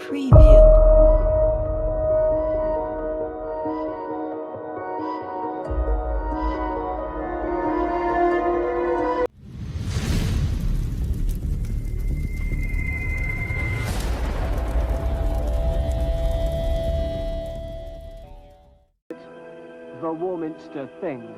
Preview. The Warminster thing.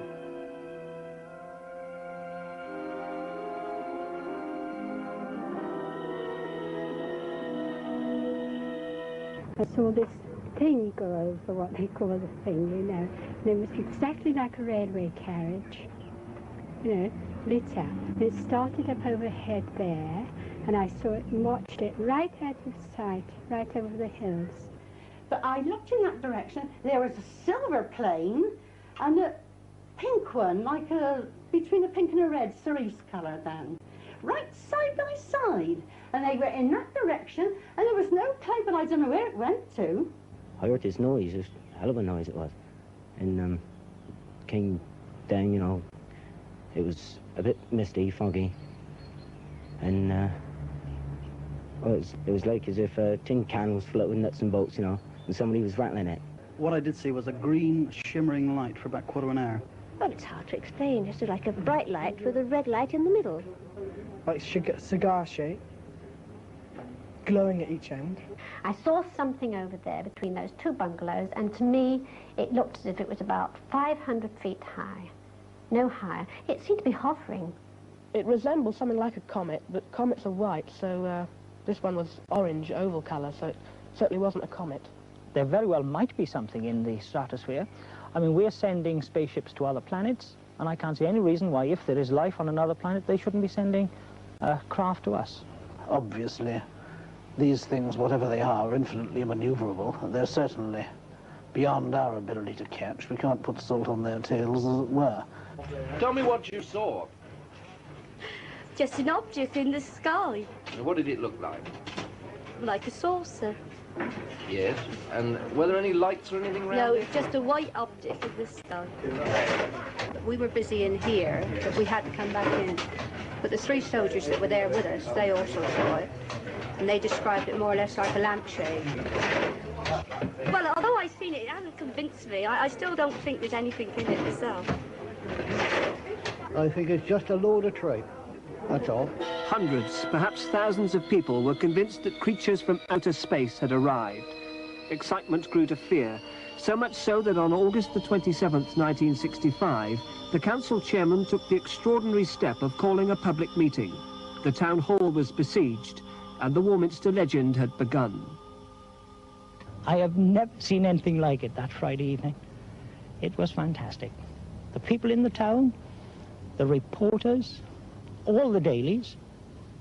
I saw this thing go over what they call the thing, you know. And it was exactly like a railway carriage, you know, lit up. And it started up overhead there, and I saw it and watched it right out of sight, right over the hills. But I looked in that direction, there was a silver plane and a pink one, like between a pink and a red, cerise colour then. Right side by side. And they were in that direction, and there was no cloud, but I don't know where it went to. I heard this noise, a hell of a noise it was. And came down, you know, it was a bit misty, foggy. And well, it was like as if a tin can was floating nuts and bolts, you know, and somebody was rattling it. What I did see was a green shimmering light for about quarter of an hour. Well, it's hard to explain. It's like a bright light with a red light in the middle. Like cigar shape, glowing at each end. I saw something over there between those two bungalows, and to me, it looked as if it was about 500 feet high. No higher. It seemed to be hovering. It resembles something like a comet, but comets are white, so this one was orange, oval colour, so it certainly wasn't a comet. There very well might be something in the stratosphere. I mean, we're sending spaceships to other planets, and I can't see any reason why, if there is life on another planet, they shouldn't be sending craft to us. Obviously, these things, whatever they are infinitely maneuverable. They're certainly beyond our ability to catch. We can't put salt on their tails, as it were. Tell me what you saw. Just an object in the sky. What did it look like? Like a saucer. Yes, and were there any lights or anything around? No, it's just a white object in the sky. We were busy in here, but we had to come back in. But the three soldiers that were there with us, they also saw it. And they described it more or less like a lampshade. Well, although I've seen it, it hasn't convinced me. I still don't think there's anything in it myself. I think it's just a load of tripe. That's all. Hundreds, perhaps thousands of people were convinced that creatures from outer space had arrived. Excitement grew to fear, so much so that on August the 27th, 1965, the council chairman took the extraordinary step of calling a public meeting. The town hall was besieged, and the Warminster legend had begun. I have never seen anything like it that Friday evening. It was fantastic. The people in the town, the reporters, all the dailies.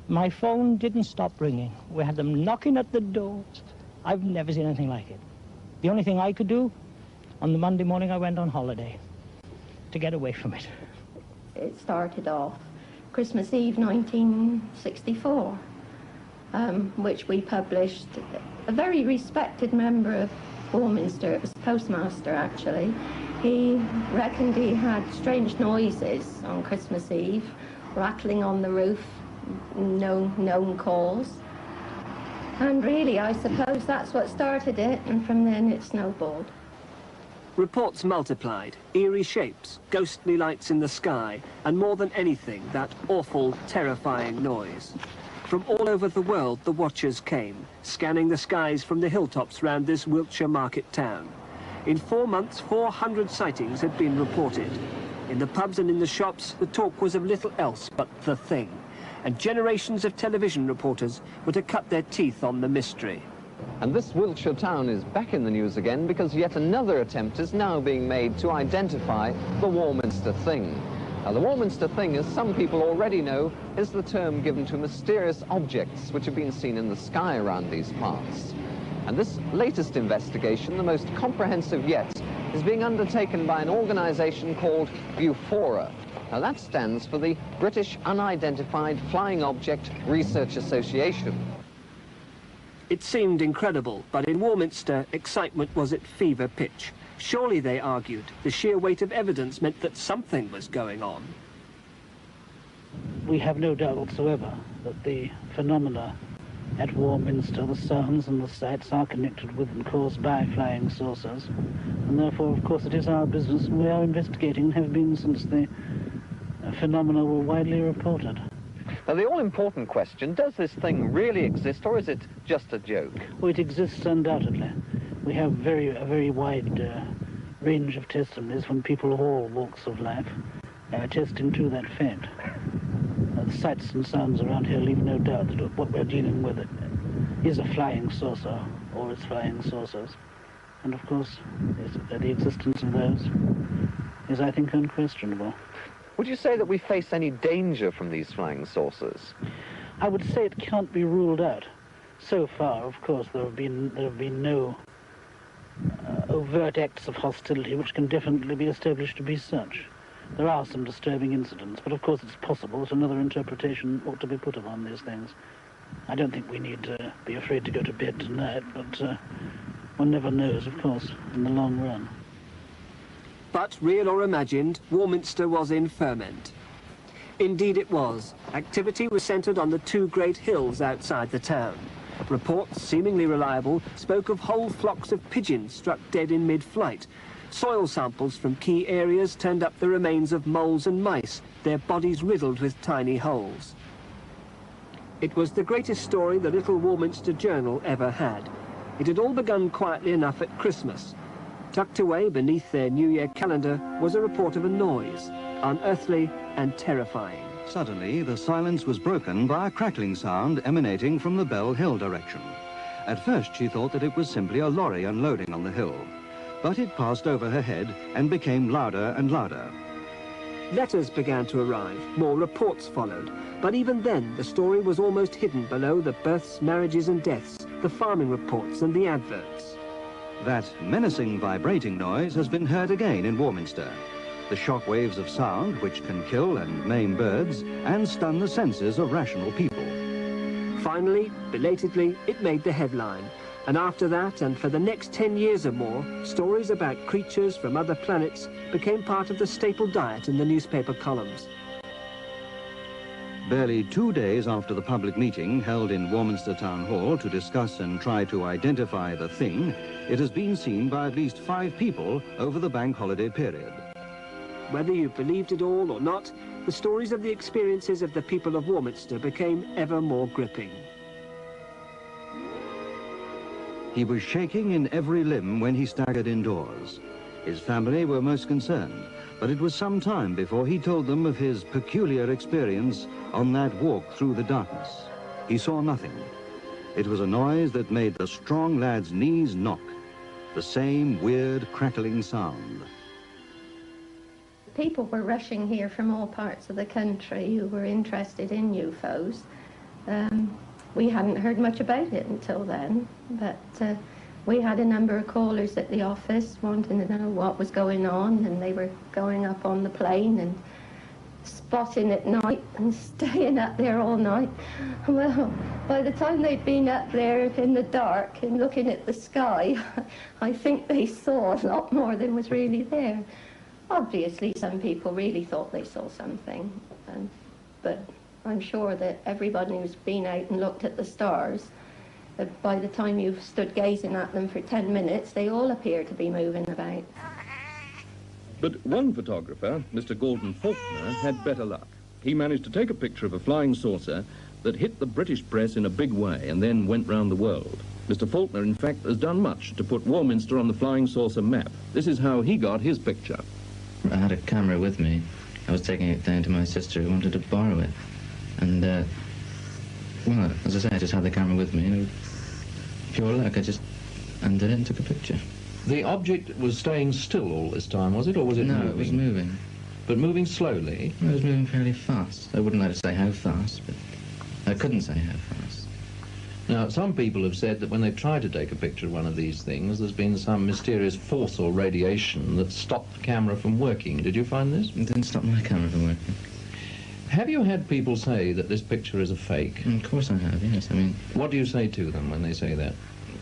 My phone didn't stop ringing. We had them knocking at the doors. I've never seen anything like it. The only thing I could do, on the Monday morning I went on holiday to get away from it. It started off Christmas Eve 1964, which we published. A very respected member of Warminster, it was the postmaster actually, he reckoned he had strange noises on Christmas Eve, rattling on the roof, no known cause. And really, I suppose that's what started it, and from then it snowballed. Reports multiplied, eerie shapes, ghostly lights in the sky, and more than anything, that awful, terrifying noise. From all over the world, the watchers came, scanning the skies from the hilltops round this Wiltshire market town. In 4 months, 400 sightings had been reported. In the pubs and in the shops, the talk was of little else but the thing. And generations of television reporters were to cut their teeth on the mystery. And this Wiltshire town is back in the news again because yet another attempt is now being made to identify the Warminster thing. Now, the Warminster thing, as some people already know, is the term given to mysterious objects which have been seen in the sky around these parts. And this latest investigation, the most comprehensive yet, is being undertaken by an organisation called UFO. Now that stands for the British Unidentified Flying Object Research Association. It seemed incredible, but in Warminster, excitement was at fever pitch. Surely, they argued, the sheer weight of evidence meant that something was going on. We have no doubt whatsoever that the phenomena at Warminster, the sounds and the sights are connected with and caused by flying saucers. And therefore, of course, it is our business, and we are investigating and have been since the phenomena were widely reported. Now, the all-important question, does this thing really exist, or is it just a joke? Well, it exists undoubtedly. We have a very wide range of testimonies from people of all walks of life attesting to that fact. The sights and sounds around here leave no doubt that what we're dealing with is a flying saucer, or it's flying saucers. And of course, the existence of those is, I think, unquestionable. Would you say that we face any danger from these flying saucers? I would say it can't be ruled out. So far, of course, there have been no overt acts of hostility which can definitely be established to be such. There are some disturbing incidents, but of course it's possible that another interpretation ought to be put upon these things. I don't think we need to be afraid to go to bed tonight, but one never knows, of course, in the long run. But, real or imagined, Warminster was in ferment. Indeed it was. Activity was centred on the two great hills outside the town. Reports, seemingly reliable, spoke of whole flocks of pigeons struck dead in mid-flight. Soil samples from key areas turned up the remains of moles and mice, their bodies riddled with tiny holes. It was the greatest story the little Warminster Journal ever had. It had all begun quietly enough at Christmas. Tucked away beneath their New Year calendar was a report of a noise, unearthly and terrifying. Suddenly, the silence was broken by a crackling sound emanating from the Bell Hill direction. At first, she thought that it was simply a lorry unloading on the hill. But it passed over her head and became louder and louder. Letters began to arrive, more reports followed, but even then the story was almost hidden below the births, marriages and deaths, the farming reports and the adverts. That menacing vibrating noise has been heard again in Warminster. The shock waves of sound which can kill and maim birds and stun the senses of rational people. Finally, belatedly, it made the headline. And after that, and for the next 10 years or more, stories about creatures from other planets became part of the staple diet in the newspaper columns. Barely 2 days after the public meeting held in Warminster Town Hall to discuss and try to identify the thing, it has been seen by at least 5 people over the bank holiday period. Whether you believed it all or not, the stories of the experiences of the people of Warminster became ever more gripping. He was shaking in every limb when he staggered indoors. His family were most concerned, but it was some time before he told them of his peculiar experience on that walk through the darkness. He saw nothing. It was a noise that made the strong lad's knees knock. The same weird crackling sound. People were rushing here from all parts of the country who were interested in UFOs. We hadn't heard much about it until then, but we had a number of callers at the office wanting to know what was going on, and they were going up on the plane and spotting at night and staying up there all night. Well, by the time they'd been up there in the dark and looking at the sky, I think they saw a lot more than was really there. Obviously, some people really thought they saw something, but I'm sure that everybody who's been out and looked at the stars, by the time you've stood gazing at them for 10 minutes, they all appear to be moving about. But one photographer, Mr. Gordon Faulkner, had better luck. He managed to take a picture of a flying saucer that hit the British press in a big way and then went round the world. Mr. Faulkner, in fact, has done much to put Warminster on the flying saucer map. This is how he got his picture. I had a camera with me. I was taking it down to my sister who wanted to borrow it. And, well, as I say, I just had the camera with me. You know, pure luck, I just undid it and took a picture. The object was staying still all this time, was it, or was it moving? No, it was moving. But moving slowly? It was moving fairly fast. I wouldn't like to say how fast, but I couldn't say how fast. Now, some people have said that when they've tried to take a picture of one of these things, there's been some mysterious force or radiation that stopped the camera from working. Did you find this? It didn't stop my camera from working. Have you had people say that this picture is a fake? Of course I have, yes. I mean... What do you say to them when they say that?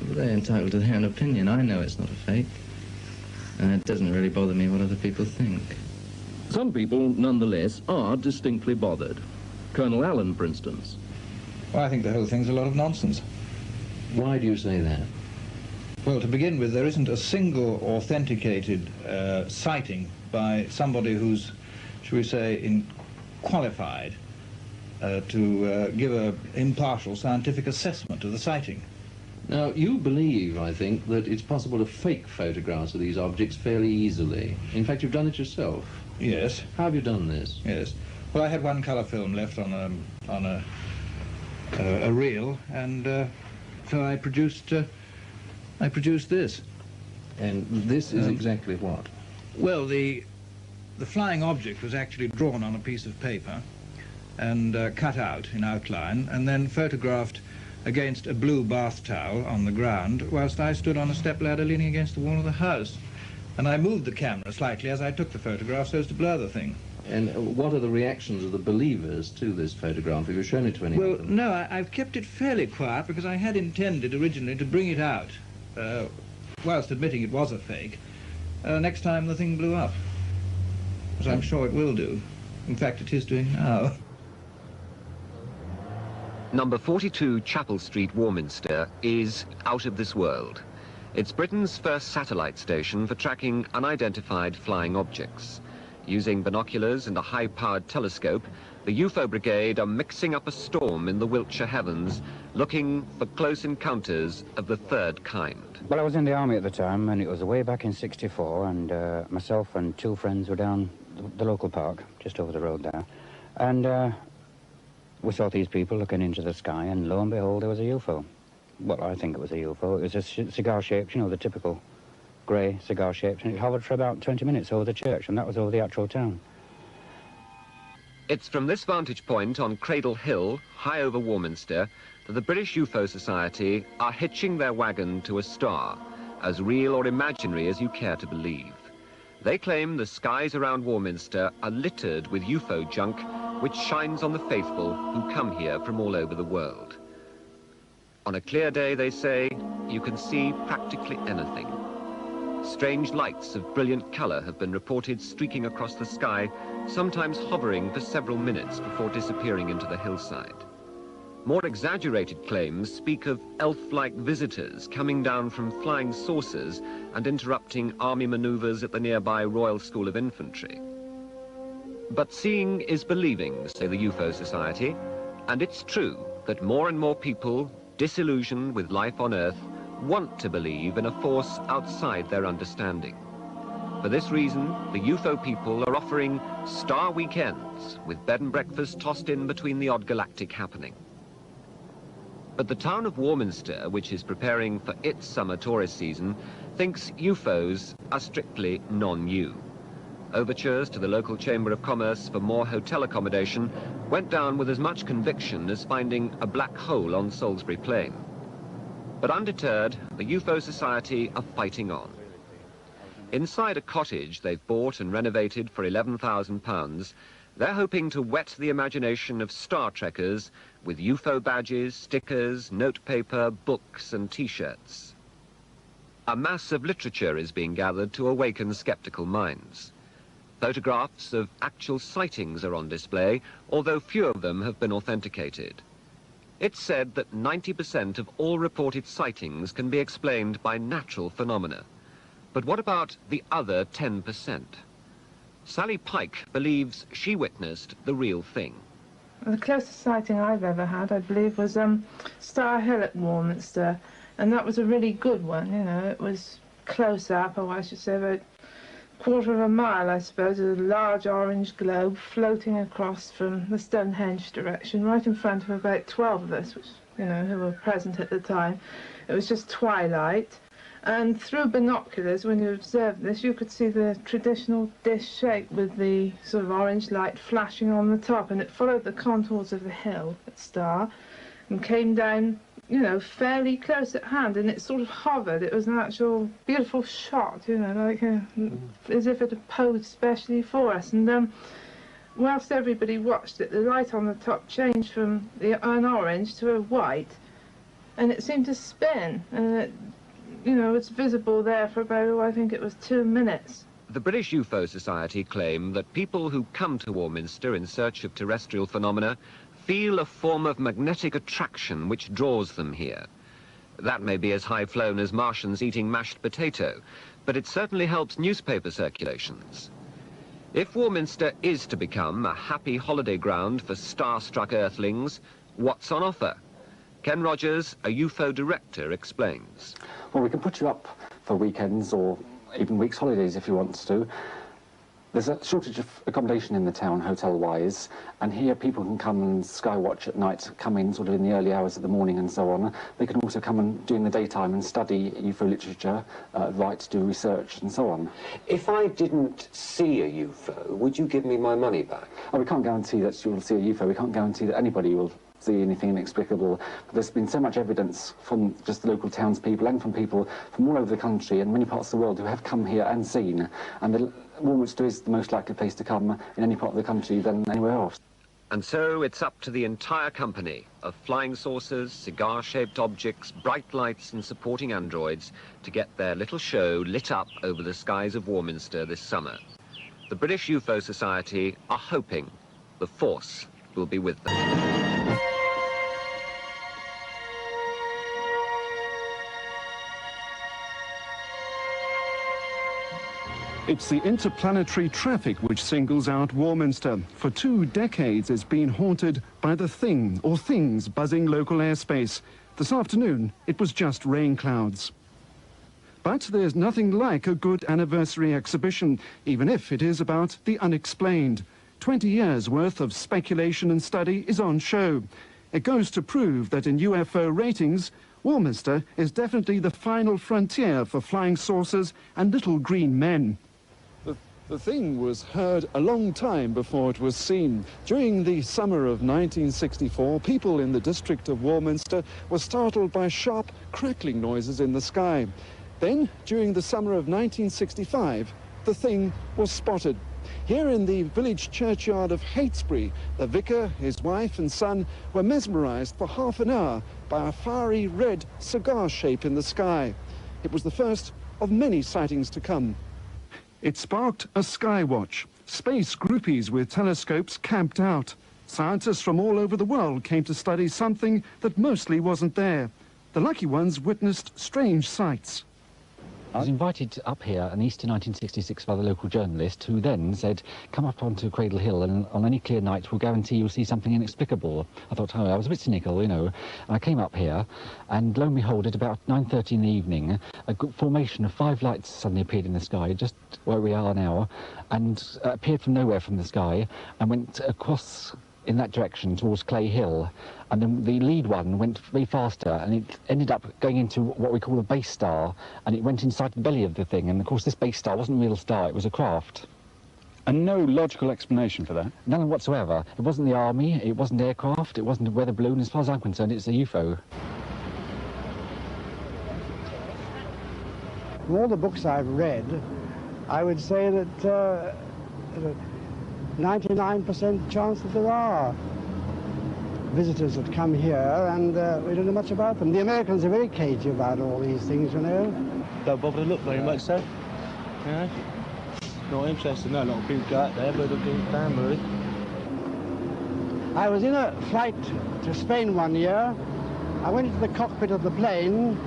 They're entitled to their own opinion. I know it's not a fake. And it doesn't really bother me what other people think. Some people, nonetheless, are distinctly bothered. Colonel Allen, for instance. Well, I think the whole thing's a lot of nonsense. Why do you say that? Well, to begin with, there isn't a single authenticated sighting by somebody who's, shall we say, qualified to give an impartial scientific assessment of the sighting. Now, you believe, I think, that it's possible to fake photographs of these objects fairly easily. In fact, you've done it yourself. Yes. How have you done this? Yes. Well, I had one colour film left on a reel, and so I produced this. And this is exactly what? Well, the flying object was actually drawn on a piece of paper and cut out in outline, and then photographed against a blue bath towel on the ground, whilst I stood on a stepladder leaning against the wall of the house. And I moved the camera slightly as I took the photograph so as to blur the thing. And what are the reactions of the believers to this photograph? Have you shown it to anyone? Well, no, I've kept it fairly quiet because I had intended originally to bring it out, whilst admitting it was a fake, next time the thing blew up, as I'm sure it will do. In fact, it is doing now. Number 42 Chapel Street, Warminster, is out of this world. It's Britain's first satellite station for tracking unidentified flying objects. Using binoculars and a high-powered telescope, the UFO brigade are mixing up a storm in the Wiltshire heavens, looking for close encounters of the third kind. Well, I was in the army at the time, and it was way back in '64, and myself and two friends were down the local park, just over the road there, and we saw these people looking into the sky, and lo and behold, there was a UFO. Well, I think it was a UFO. It was a cigar-shaped, you know, the typical grey cigar-shaped, and it hovered for about 20 minutes over the church, and that was over the actual town. It's from this vantage point on Cradle Hill, high over Warminster, that the British UFO Society are hitching their wagon to a star, as real or imaginary as you care to believe. They claim the skies around Warminster are littered with UFO junk, which shines on the faithful who come here from all over the world. On a clear day, they say, you can see practically anything. Strange lights of brilliant colour have been reported streaking across the sky, sometimes hovering for several minutes before disappearing into the hillside. More exaggerated claims speak of elf-like visitors coming down from flying saucers and interrupting army manoeuvres at the nearby Royal School of Infantry. But seeing is believing, say the UFO Society, and it's true that more and more people, disillusioned with life on Earth, want to believe in a force outside their understanding. For this reason, the UFO people are offering star weekends with bed and breakfast tossed in between the odd galactic happening. But the town of Warminster, which is preparing for its summer tourist season, thinks UFOs are strictly non-new. Overtures to the local Chamber of Commerce for more hotel accommodation went down with as much conviction as finding a black hole on Salisbury Plain. But undeterred, the UFO Society are fighting on. Inside a cottage they've bought and renovated for £11,000, they're hoping to whet the imagination of Star Trekkers with UFO badges, stickers, notepaper, books and T-shirts. A mass of literature is being gathered to awaken skeptical minds. Photographs of actual sightings are on display, although few of them have been authenticated. It's said that 90% of all reported sightings can be explained by natural phenomena. But what about the other 10%? Sally Pike believes she witnessed the real thing. The closest sighting I've ever had, I believe, was Star Hill at Warminster, and that was a really good one, you know. It was close up, or I should say about a quarter of a mile, I suppose, a large orange globe floating across from the Stonehenge direction, right in front of about 12 of us, which, you know, who were present at the time. It was just twilight, and through binoculars, when you observed this, you could see the traditional dish shape with the sort of orange light flashing on the top, and it followed the contours of the hill at Star and came down, you know, fairly close at hand, and it sort of hovered. It was an actual beautiful shot, you know, like as if it had posed specially for us. And whilst everybody watched it, the light on the top changed from an orange to a white, and it seemed to spin, and it, you know, it's visible there for about, oh, I think it was 2 minutes. The British UFO Society claim that people who come to Warminster in search of terrestrial phenomena feel a form of magnetic attraction which draws them here. That may be as high-flown as Martians eating mashed potato, but it certainly helps newspaper circulations. If Warminster is to become a happy holiday ground for star-struck Earthlings, what's on offer? Ken Rogers, a UFO director, explains. Well, we can put you up for weekends or even weeks' holidays if you want to. There's a shortage of accommodation in the town, hotel-wise, and here people can come and skywatch at night, come in sort of in the early hours of the morning and so on. They can also come and during the daytime and study UFO literature, write, do research and so on. If I didn't see a UFO, would you give me my money back? Oh, we can't guarantee that you'll see a UFO. We can't guarantee that anybody will see anything inexplicable. But there's been so much evidence from just the local townspeople and from people from all over the country and many parts of the world who have come here and seen. And Warminster is the most likely place to come in any part of the country than anywhere else. And so it's up to the entire company of flying saucers, cigar-shaped objects, bright lights and supporting androids to get their little show lit up over the skies of Warminster this summer. The British UFO Society are hoping the force will be with them. It's the interplanetary traffic which singles out Warminster. For 2 decades, it's been haunted by the thing or things buzzing local airspace. This afternoon, it was just rain clouds. But there's nothing like a good anniversary exhibition, even if it is about the unexplained. 20 years' worth of speculation and study is on show. It goes to prove that in UFO ratings, Warminster is definitely the final frontier for flying saucers and little green men. The thing was heard a long time before it was seen. During the summer of 1964, people in the district of Warminster were startled by sharp, crackling noises in the sky. Then, during the summer of 1965, the thing was spotted. Here in the village churchyard of Heytesbury, the vicar, his wife and son were mesmerized for half an hour by a fiery red cigar shape in the sky. It was the first of many sightings to come. It sparked a skywatch. Space groupies with telescopes camped out. Scientists from all over the world came to study something that mostly wasn't there. The lucky ones witnessed strange sights. I was invited up here in Easter 1966 by the local journalist, who then said, come up onto Cradle Hill and on any clear night we'll guarantee you'll see something inexplicable. I thought, oh, I was a bit cynical, you know. And I came up here and lo and behold, at about 9:30 in the evening, a formation of 5 lights suddenly appeared in the sky, just where we are now, and appeared from nowhere from the sky and went across in that direction towards Clay Hill, and then the lead one went very faster and it ended up going into what we call a base star, and it went inside the belly of the thing, and of course this base star wasn't a real star, it was a craft. And no logical explanation for that? None whatsoever. It wasn't the army, it wasn't aircraft, it wasn't a weather balloon. As far as I'm concerned, it's a UFO. From all the books I've read, I would say that 99% chance that there are visitors that come here, and we don't know much about them. The Americans are very cagey about all these things, you know. Don't bother to look very much, so. You know, not interested. No, a lot of people go out there, but they'll give a damn, really. I was in a flight to Spain one year. I went into the cockpit of the plane,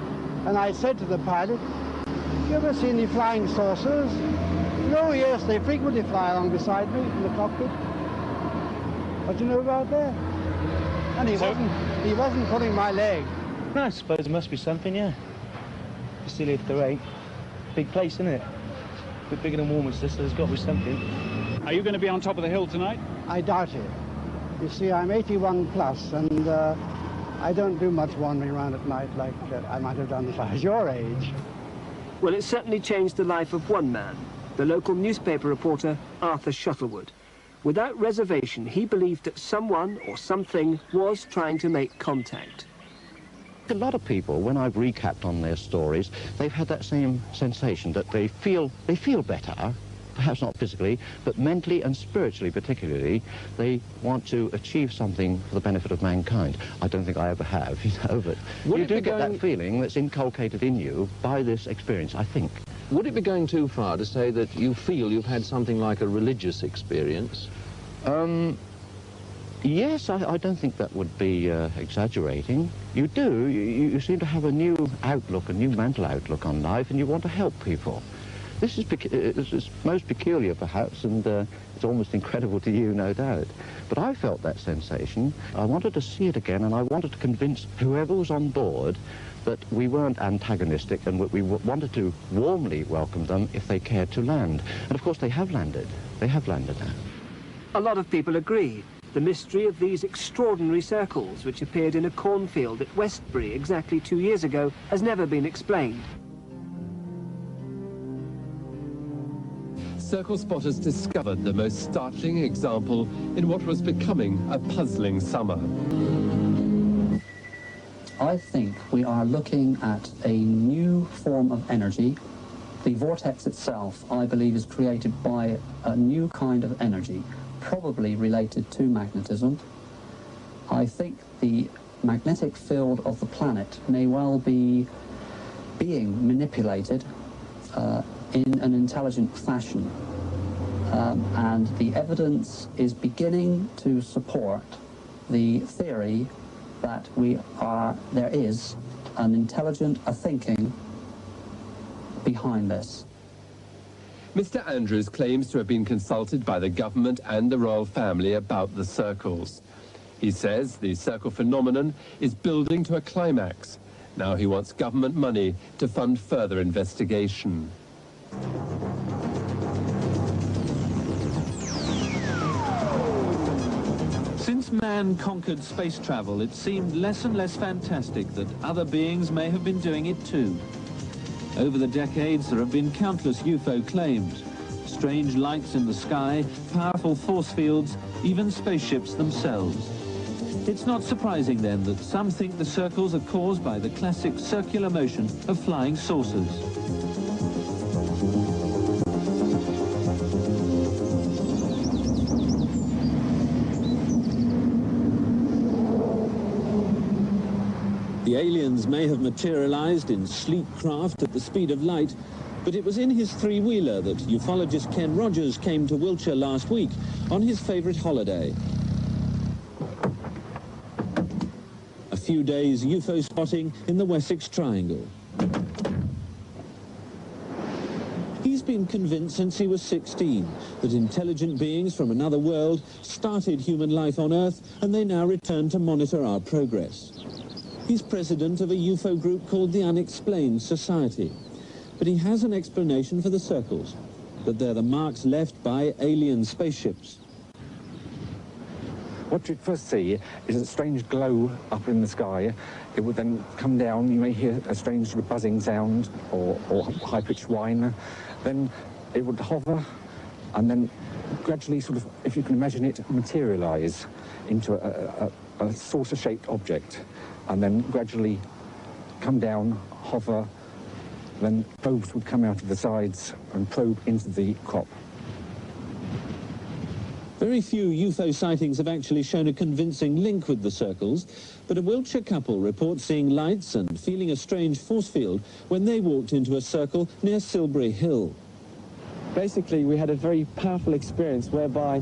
and I said to the pilot, "Have you ever seen any flying saucers?" "Oh, yes, they frequently fly along beside me in the cockpit." What do you know about that? And he wasn't pulling my leg. No, I suppose there must be something, yeah. Be silly if there ain't. Big place, isn't it? A bit bigger than Warminster, so there's got to be something. Are you going to be on top of the hill tonight? I doubt it. You see, I'm 81 plus, and I don't do much wandering around at night like I might have done if I was your age. Well, it certainly changed the life of one man, the local newspaper reporter, Arthur Shuttlewood. Without reservation, he believed that someone or something was trying to make contact. A lot of people, when I've recapped on their stories, they've had that same sensation that they feel better, perhaps not physically, but mentally and spiritually particularly, they want to achieve something for the benefit of mankind. I don't think I ever have, you know, but you do get that feeling that's inculcated in you by this experience, I think. Would it be going too far to say that you feel you've had something like a religious experience? Yes, I don't think that would be exaggerating. You do. You seem to have a new outlook, a new mental outlook on life, and you want to help people. This is most peculiar, perhaps, and it's almost incredible to you, no doubt. But I felt that sensation. I wanted to see it again, and I wanted to convince whoever was on board that we weren't antagonistic and we wanted to warmly welcome them if they cared to land. And of course they have landed. They have landed now. A lot of people agree. The mystery of these extraordinary circles, which appeared in a cornfield at Westbury exactly 2 years ago, has never been explained. Circle spotters discovered the most startling example in what was becoming a puzzling summer. I think we are looking at a new form of energy. The vortex itself, I believe, is created by a new kind of energy, probably related to magnetism. I think the magnetic field of the planet may well be being manipulated in an intelligent fashion. And the evidence is beginning to support the theory that there is an intelligent, a thinking behind this. Mr. Andrews claims to have been consulted by the government and the royal family about the circles. He says the circle phenomenon is building to a climax. Now he wants government money to fund further investigation. Since man conquered space travel, it seemed less and less fantastic that other beings may have been doing it too. Over the decades, there have been countless UFO claims. Strange lights in the sky, powerful force fields, even spaceships themselves. It's not surprising then that some think the circles are caused by the classic circular motion of flying saucers. The aliens may have materialized in sleek craft at the speed of light, but it was in his three-wheeler that ufologist Ken Rogers came to Wiltshire last week on his favourite holiday. A few days UFO spotting in the Wessex Triangle. He's been convinced since he was 16 that intelligent beings from another world started human life on Earth, and they now return to monitor our progress. He's president of a UFO group called the Unexplained Society. But he has an explanation for the circles, that they're the marks left by alien spaceships. What you'd first see is a strange glow up in the sky. It would then come down, you may hear a strange sort of buzzing sound or high-pitched whine. Then it would hover and then gradually sort of, if you can imagine it, materialize into a saucer-shaped object, and then gradually come down, hover, then probes would come out of the sides and probe into the crop. Very few UFO sightings have actually shown a convincing link with the circles, but a Wiltshire couple reports seeing lights and feeling a strange force field when they walked into a circle near Silbury Hill. Basically, we had a very powerful experience whereby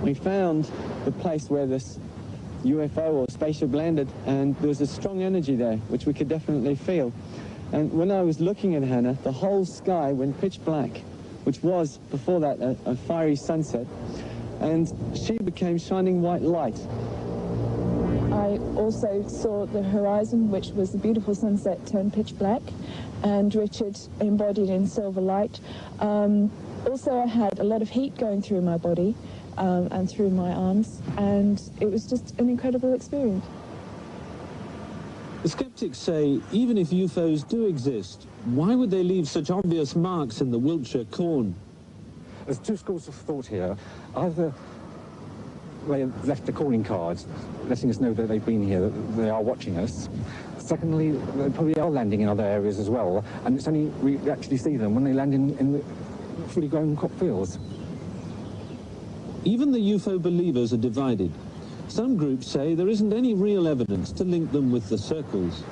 we found the place where this UFO or spaceship landed, and there was a strong energy there, which we could definitely feel. And when I was looking at Hannah, the whole sky went pitch black, which was, before that, a fiery sunset, and she became shining white light. I also saw the horizon, which was a beautiful sunset, turn pitch black, and Richard embodied in silver light. Also, I had a lot of heat going through my body and through my arms, and it was just an incredible experience. The skeptics say even if UFOs do exist, why would they leave such obvious marks in the Wiltshire corn? There's two schools of thought here. Either they have left a calling card letting us know that they've been here, that they are watching us. Secondly, they probably are landing in other areas as well, and it's only we actually see them when they land in the fully grown crop fields. Even the UFO believers are divided. Some groups say there isn't any real evidence to link them with the circles.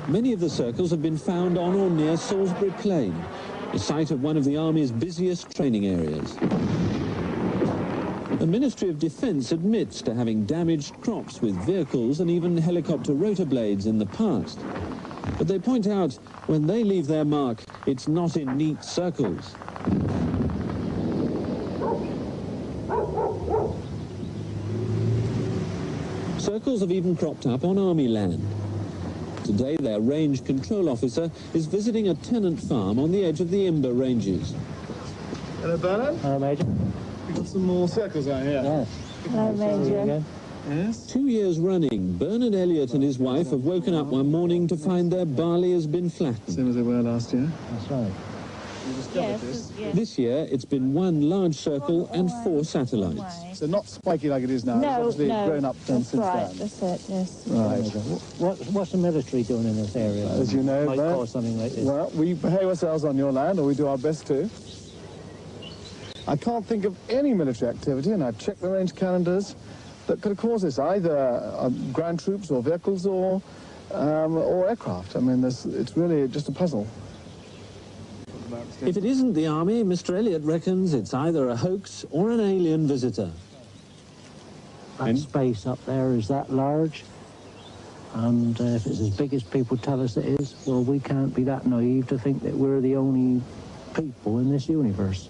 Many of the circles have been found on or near Salisbury Plain, the site of one of the Army's busiest training areas. The Ministry of Defence admits to having damaged crops with vehicles and even helicopter rotor blades in the past. But they point out, when they leave their mark, it's not in neat circles. Circles have even cropped up on Army land. Today, their range control officer is visiting a tenant farm on the edge of the Imber Ranges. Hello, Bernard. Hello, Major. We've got some more circles out here. Yes. Hello, Major. Yes? 2 years running, Bernard Elliott and his wife have woken up one morning to find their barley has been flattened. Same as they were last year. That's right. You discovered this. Yes. This year, it's been one large circle and 4 satellites. So not spiky like it is now. No, it's obviously no. grown up since That's right. then. That's it. Yes. Right. What's the military doing in this area? As you know, might cause something like this. Well, we behave ourselves on your land, or we do our best to. I can't think of any military activity, and I've checked the range calendars, that could cause this, either ground troops or vehicles or aircraft. I mean, it's really just a puzzle. If it isn't the Army, Mr. Elliott reckons it's either a hoax or an alien visitor. That space up there is that large, and if it's as big as people tell us it is, well, we can't be that naive to think that we're the only people in this universe.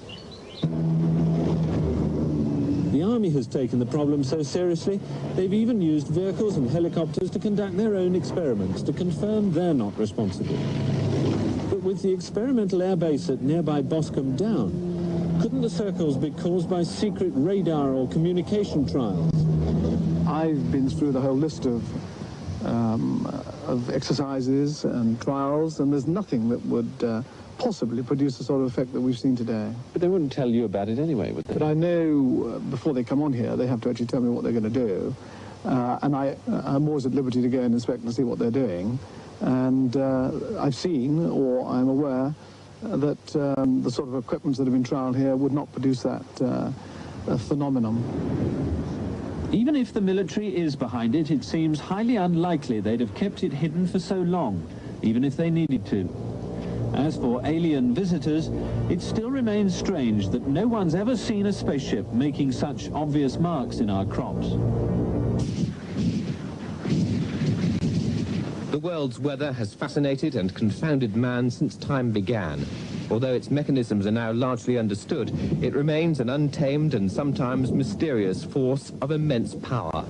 The Army has taken the problem so seriously, they've even used vehicles and helicopters to conduct their own experiments to confirm they're not responsible. But with the experimental airbase at nearby Boscombe Down, couldn't the circles be caused by secret radar or communication trials? I've been through the whole list of exercises and trials, and there's nothing that would possibly produce the sort of effect that we've seen today. But they wouldn't tell you about it anyway, would they? But I know before they come on here, they have to actually tell me what they're going to do. And I'm always at liberty to go and inspect and see what they're doing. And I've seen, or I'm aware, that the sort of equipment that have been trialled here would not produce that phenomenon. Even if the military is behind it, it seems highly unlikely they'd have kept it hidden for so long, even if they needed to. As for alien visitors, it still remains strange that no one's ever seen a spaceship making such obvious marks in our crops. The world's weather has fascinated and confounded man since time began. Although its mechanisms are now largely understood, it remains an untamed and sometimes mysterious force of immense power.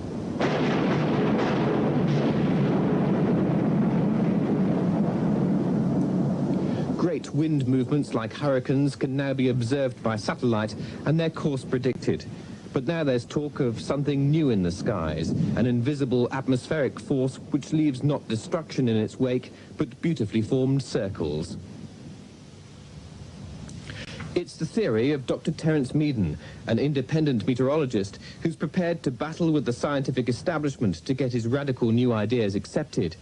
Great wind movements like hurricanes can now be observed by satellite and their course predicted. But now there's talk of something new in the skies, an invisible atmospheric force which leaves not destruction in its wake, but beautifully formed circles. It's the theory of Dr. Terence Meaden, an independent meteorologist who's prepared to battle with the scientific establishment to get his radical new ideas accepted.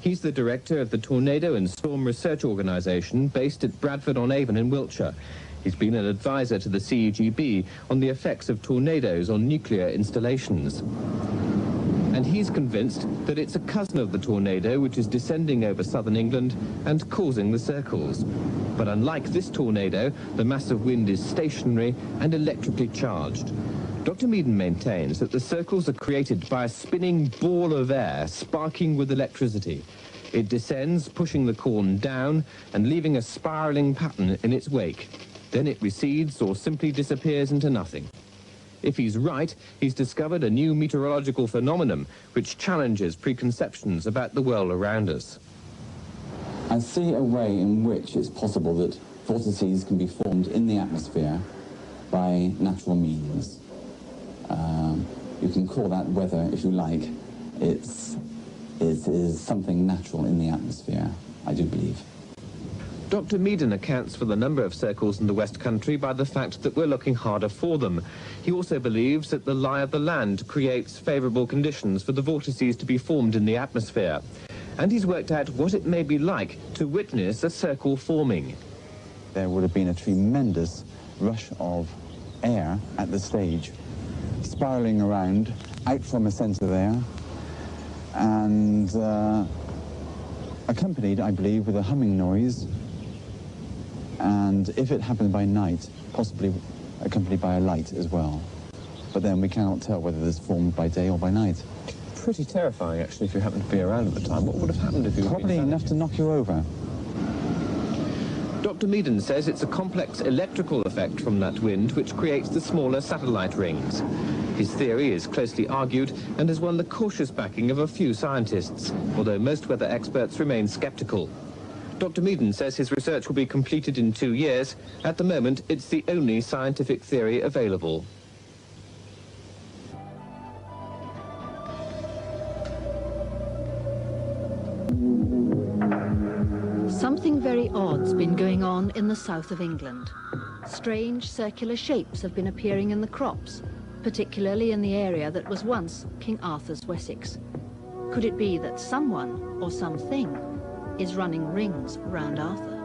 He's the director of the Tornado and Storm Research Organisation based at Bradford-on-Avon in Wiltshire. He's been an advisor to the CEGB on the effects of tornadoes on nuclear installations. And he's convinced that it's a cousin of the tornado which is descending over southern England and causing the circles. But unlike this tornado, the mass of wind is stationary and electrically charged. Dr. Meaden maintains that the circles are created by a spinning ball of air sparking with electricity. It descends, pushing the corn down and leaving a spiralling pattern in its wake. Then it recedes or simply disappears into nothing. If he's right, he's discovered a new meteorological phenomenon which challenges preconceptions about the world around us. I see a way in which it's possible that vortices can be formed in the atmosphere by natural means. You can call that weather if you like. It is something natural in the atmosphere, I do believe. Dr. Meaden accounts for the number of circles in the West Country by the fact that we're looking harder for them. He also believes that the lie of the land creates favourable conditions for the vortices to be formed in the atmosphere. And he's worked out what it may be like to witness a circle forming. There would have been a tremendous rush of air at the stage, spiralling around, out from a centre there, and accompanied, I believe, with a humming noise, and if it happened by night, possibly accompanied by a light as well. But then we cannot tell whether this formed by day or by night. Pretty terrifying, actually, if you happened to be around at the time. What would have happened if you... Probably enough to knock you over. Dr. Meaden says it's a complex electrical effect from that wind which creates the smaller satellite rings. His theory is closely argued and has won the cautious backing of a few scientists, although most weather experts remain sceptical. Dr. Meaden says his research will be completed in 2 years. At the moment, it's the only scientific theory available. Something very odd's been going on in the south of England. Strange circular shapes have been appearing in the crops, particularly in the area that was once King Arthur's Wessex. Could it be that someone or something is running rings round Arthur?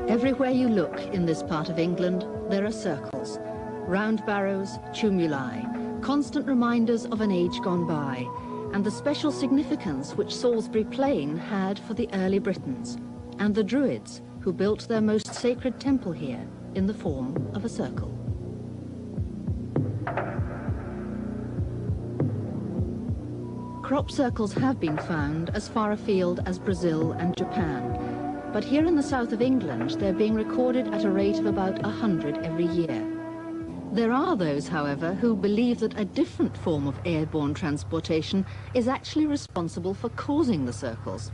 Everywhere you look in this part of England, there are circles, round barrows, tumuli, constant reminders of an age gone by, and the special significance which Salisbury Plain had for the early Britons, and the Druids who built their most sacred temple here in the form of a circle. Crop circles have been found as far afield as Brazil and Japan, but here in the south of England they're being recorded at a rate of about 100 every year. There are those, however, who believe that a different form of airborne transportation is actually responsible for causing the circles.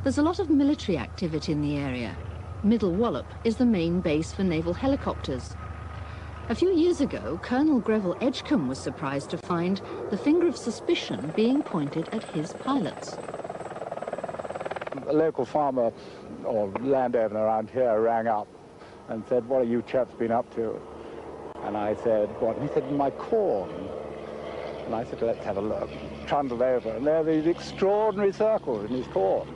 There's a lot of military activity in the area. Middle Wallop is the main base for naval helicopters. A few years ago, Colonel Greville Edgecombe was surprised to find the finger of suspicion being pointed at his pilots. A local farmer or landowner around here rang up and said, "What have you chaps been up to?" And I said, "What?" And he said, "My corn." And I said, "Let's have a look." Trundled over, and there were these extraordinary circles in his corn.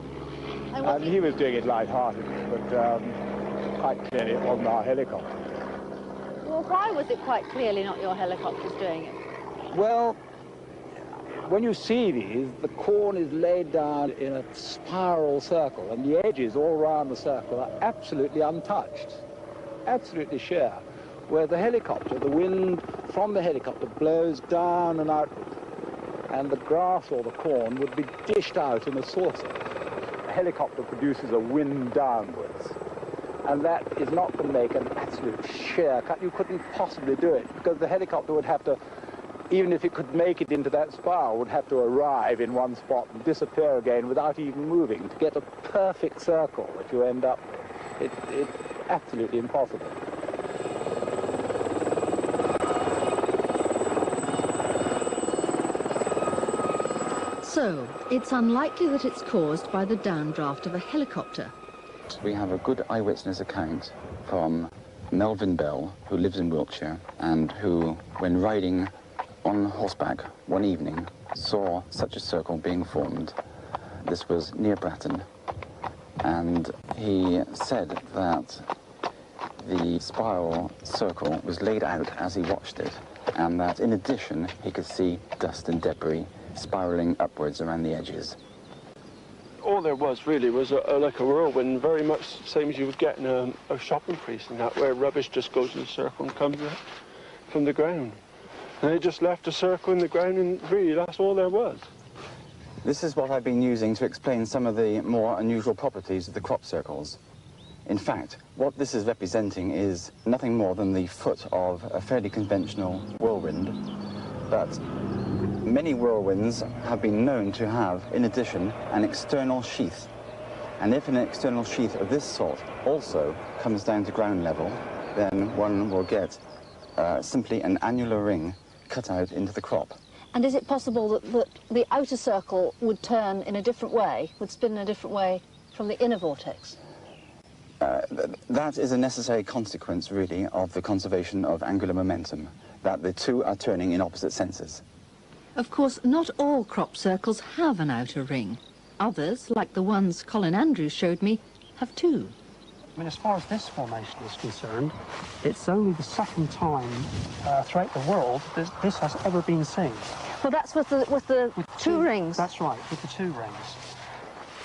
And he was doing it light-heartedly, but quite clearly it wasn't our helicopter. Well, why was it quite clearly not your helicopters doing it? Well, when you see these, the corn is laid down in a spiral circle, and the edges all around the circle are absolutely untouched, absolutely sheer. Where the helicopter, the wind from the helicopter blows down and out, and the grass or the corn would be dished out in a saucer. The helicopter produces a wind downwards, and that is not going to make an absolute sheer cut. You couldn't possibly do it, because the helicopter would have to, even if it could make it into that spiral, would have to arrive in one spot and disappear again without even moving to get a perfect circle that you end up with. It's absolutely impossible. So, it's unlikely that it's caused by the downdraft of a helicopter. We have a good eyewitness account from Melvin Bell, who lives in Wiltshire, and who, when riding on horseback one evening, saw such a circle being formed. This was near Bratton, and he said that the spiral circle was laid out as he watched it, and that in addition he could see dust and debris spiraling upwards around the edges. All there was really was like a whirlwind, very much the same as you would get in a shopping precinct, where rubbish just goes in a circle and comes out from the ground. And they just left a circle in the ground, and really that's all there was. This is what I've been using to explain some of the more unusual properties of the crop circles. In fact, what this is representing is nothing more than the foot of a fairly conventional whirlwind, but many whirlwinds have been known to have, in addition, an external sheath. And if an external sheath of this sort also comes down to ground level, then one will get simply an annular ring cut out into the crop. And is it possible that the outer circle would turn in a different way, would spin in a different way from the inner vortex? That is a necessary consequence, really, of the conservation of angular momentum, that the two are turning in opposite senses. Of course, not all crop circles have an outer ring. Others, like the ones Colin Andrews showed me, have two. I mean, as far as this formation is concerned, it's only the second time throughout the world this has ever been seen. Well, that's with the two rings. That's right, with the two rings.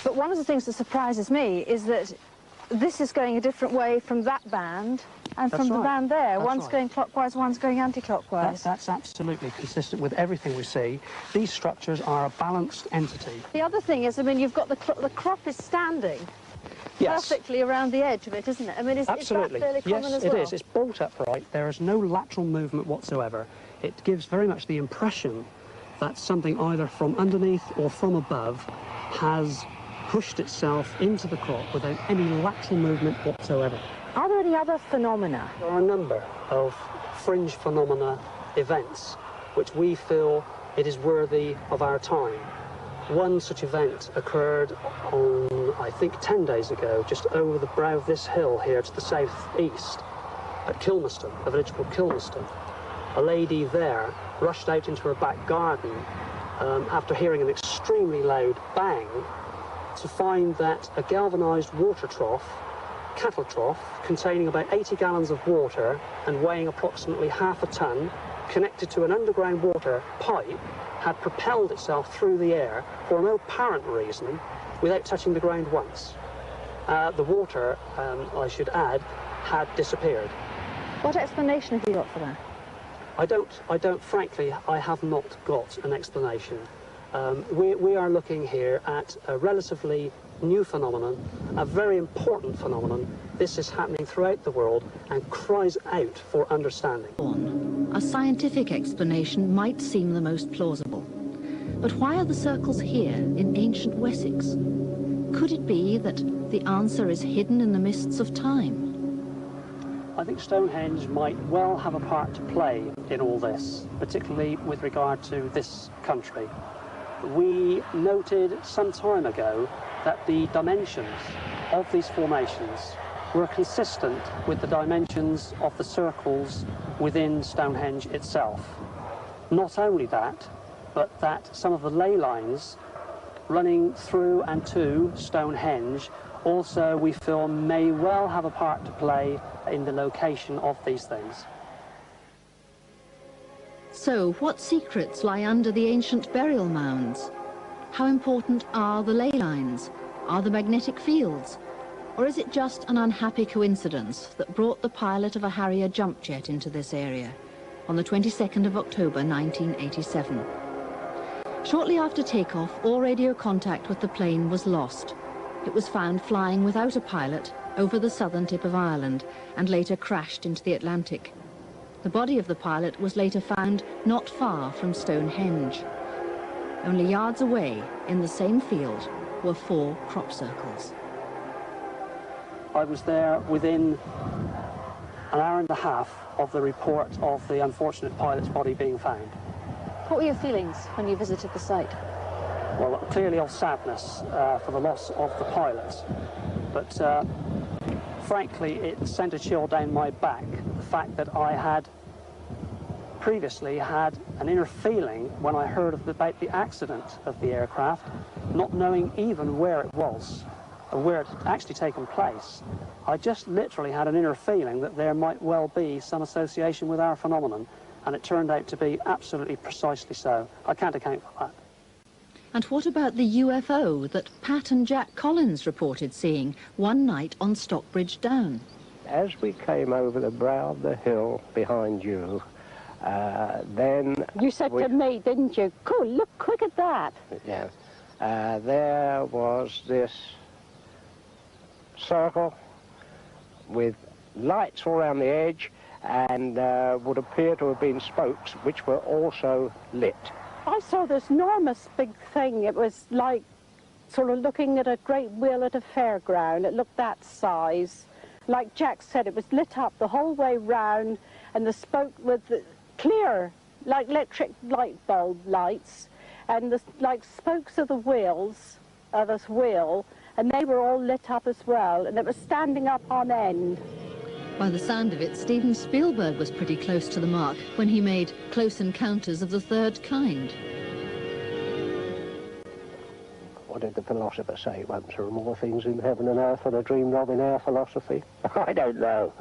But one of the things that surprises me is that this is going a different way from that band and from the band there. One's going clockwise, one's going anti-clockwise. That's absolutely consistent with everything we see. These structures are a balanced entity. The other thing is, I mean, you've got the crop is standing perfectly around the edge of it, isn't it? I mean, is that fairly common as well? Yes, it is. It's bolt upright. There is no lateral movement whatsoever. It gives very much the impression that something either from underneath or from above has pushed itself into the crop without any lateral movement whatsoever. Are there any other phenomena? There are a number of fringe phenomena events which we feel it is worthy of our time. One such event occurred on, I think, 10 days ago, just over the brow of this hill here to the southeast at Kilmerston, a village called Kilmerston. A lady there rushed out into her back garden after hearing an extremely loud bang to find that a galvanised water trough, cattle trough, containing about 80 gallons of water and weighing approximately half a tonne, connected to an underground water pipe, had propelled itself through the air for no apparent reason without touching the ground once. The water, I should add, had disappeared. What explanation have you got for that? Frankly, I have not got an explanation. We are looking here at a relatively new phenomenon, a very important phenomenon. This is happening throughout the world and cries out for understanding. A scientific explanation might seem the most plausible. But why are the circles here in ancient Wessex? Could it be that the answer is hidden in the mists of time? I think Stonehenge might well have a part to play in all this, particularly with regard to this country. We noted some time ago that the dimensions of these formations were consistent with the dimensions of the circles within Stonehenge itself. Not only that, but that some of the ley lines running through and to Stonehenge also, we feel, may well have a part to play in the location of these things. So, what secrets lie under the ancient burial mounds? How important are the ley lines? Are the magnetic fields? Or is it just an unhappy coincidence that brought the pilot of a Harrier jump jet into this area on the 22nd of October 1987? Shortly after takeoff, all radio contact with the plane was lost. It was found flying without a pilot over the southern tip of Ireland and later crashed into the Atlantic. The body of the pilot was later found not far from Stonehenge. Only yards away, in the same field, were 4 crop circles. I was there within an hour and a half of the report of the unfortunate pilot's body being found. What were your feelings when you visited the site? Well, clearly of sadness for the loss of the pilot, but frankly it sent a chill down my back, the fact that I had previously had an inner feeling when I heard about the accident of the aircraft, not knowing even where it was, or where it had actually taken place. I just literally had an inner feeling that there might well be some association with our phenomenon, and it turned out to be absolutely precisely so. I can't account for that. And what about the UFO that Pat and Jack Collins reported seeing one night on Stockbridge Down? As we came over the brow of the hill behind you, then... You said to me, didn't you? Cool, look quick at that. Yes. There was this circle with lights all around the edge and would appear to have been spokes which were also lit. I saw this enormous big thing. It was like sort of looking at a great wheel at a fairground. It looked that size. Like Jack said, it was lit up the whole way round, and the spoke with the clear, like electric light bulb lights, and the like spokes of the wheels of this wheel, and they were all lit up as well, and it was standing up on end. By the sound of it, Steven Spielberg was pretty close to the mark when he made Close Encounters of the Third Kind. What did the philosopher say once? There are more things in heaven and earth than are dreamed of in our philosophy. I don't know.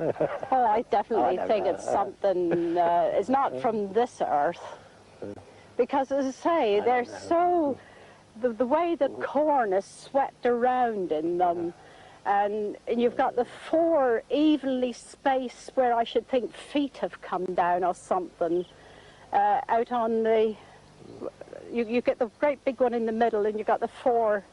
Oh, I definitely think it's something, it's not from this earth. Because, as I say, they're so the way the corn is swept around in them, and you've got the 4 evenly spaced where I should think feet have come down or something out on the... You get the great big one in the middle, and you've got the 4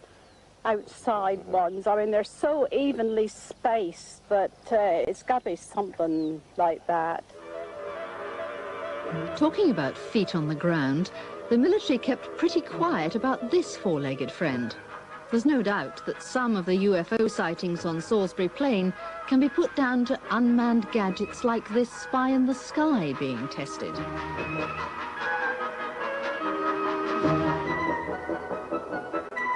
outside ones. I mean, they're so evenly spaced that it's got to be something like that. Talking about feet on the ground, the military kept pretty quiet about this 4-legged friend. There's no doubt that some of the UFO sightings on Salisbury Plain can be put down to unmanned gadgets like this spy in the sky being tested.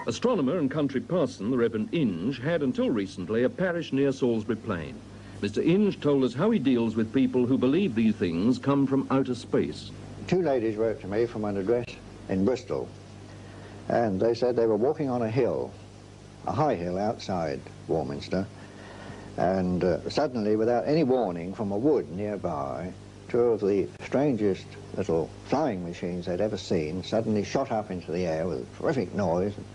Astronomer and country parson, the Reverend Inge, had until recently a parish near Salisbury Plain. Mr. Inge told us how he deals with people who believe these things come from outer space. 2 ladies wrote to me from an address in Bristol, and they said they were walking on a hill, a high hill outside Warminster, and suddenly, without any warning from a wood nearby, 2 of the strangest little flying machines they'd ever seen suddenly shot up into the air with a terrific noise, and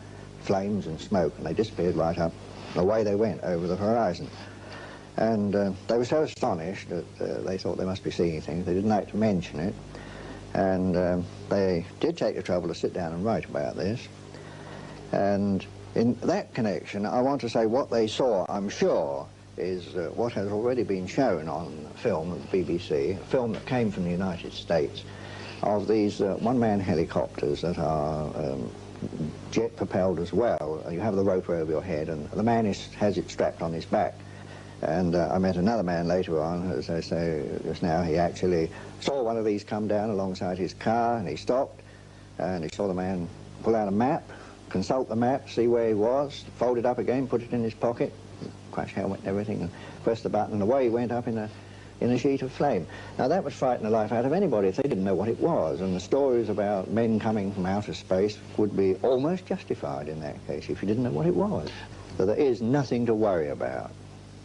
flames and smoke, and they disappeared right up, and away they went over the horizon. And they were so astonished that they thought they must be seeing things. They didn't like to mention it. And they did take the trouble to sit down and write about this. And in that connection, I want to say what they saw, I'm sure, is what has already been shown on film of the BBC, a film that came from the United States, of these one-man helicopters that are jet-propelled as well. You have the rope over your head, and the man has it strapped on his back. And I met another man later on, as I say just now, he actually saw one of these come down alongside his car, and he stopped, and he saw the man pull out a map, consult the map, see where he was, fold it up again, put it in his pocket, crash helmet and everything, and press the button, and away he went up in a sheet of flame. Now that would frighten the life out of anybody if they didn't know what it was, and the stories about men coming from outer space would be almost justified in that case if you didn't know what it was. So there is nothing to worry about.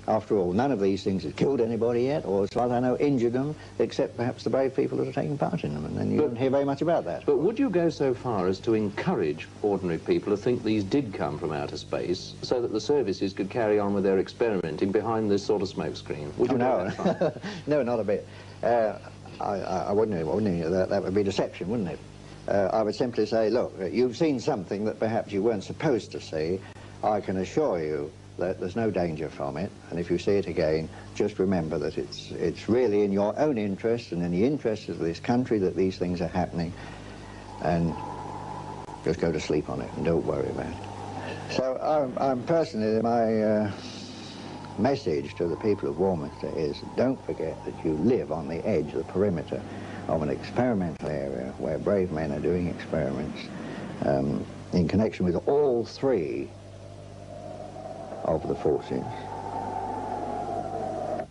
After all, none of these things has killed anybody yet, or as far as I know, injured them, except perhaps the brave people that are taking part in them, and then you don't hear very much about that. But would you go so far as to encourage ordinary people to think these did come from outer space, so that the services could carry on with their experimenting behind this sort of smoke screen? Would you go that far? No, not a bit. I wouldn't. That would be deception, wouldn't it? I would simply say, look, you've seen something that perhaps you weren't supposed to see. I can assure you that there's no danger from it, and if you see it again, just remember that it's really in your own interest and in the interest of this country that these things are happening, and just go to sleep on it and don't worry about it. So I'm personally, my message to the people of Warminster is don't forget that you live on the edge of the perimeter of an experimental area where brave men are doing experiments in connection with all 3 of the forces.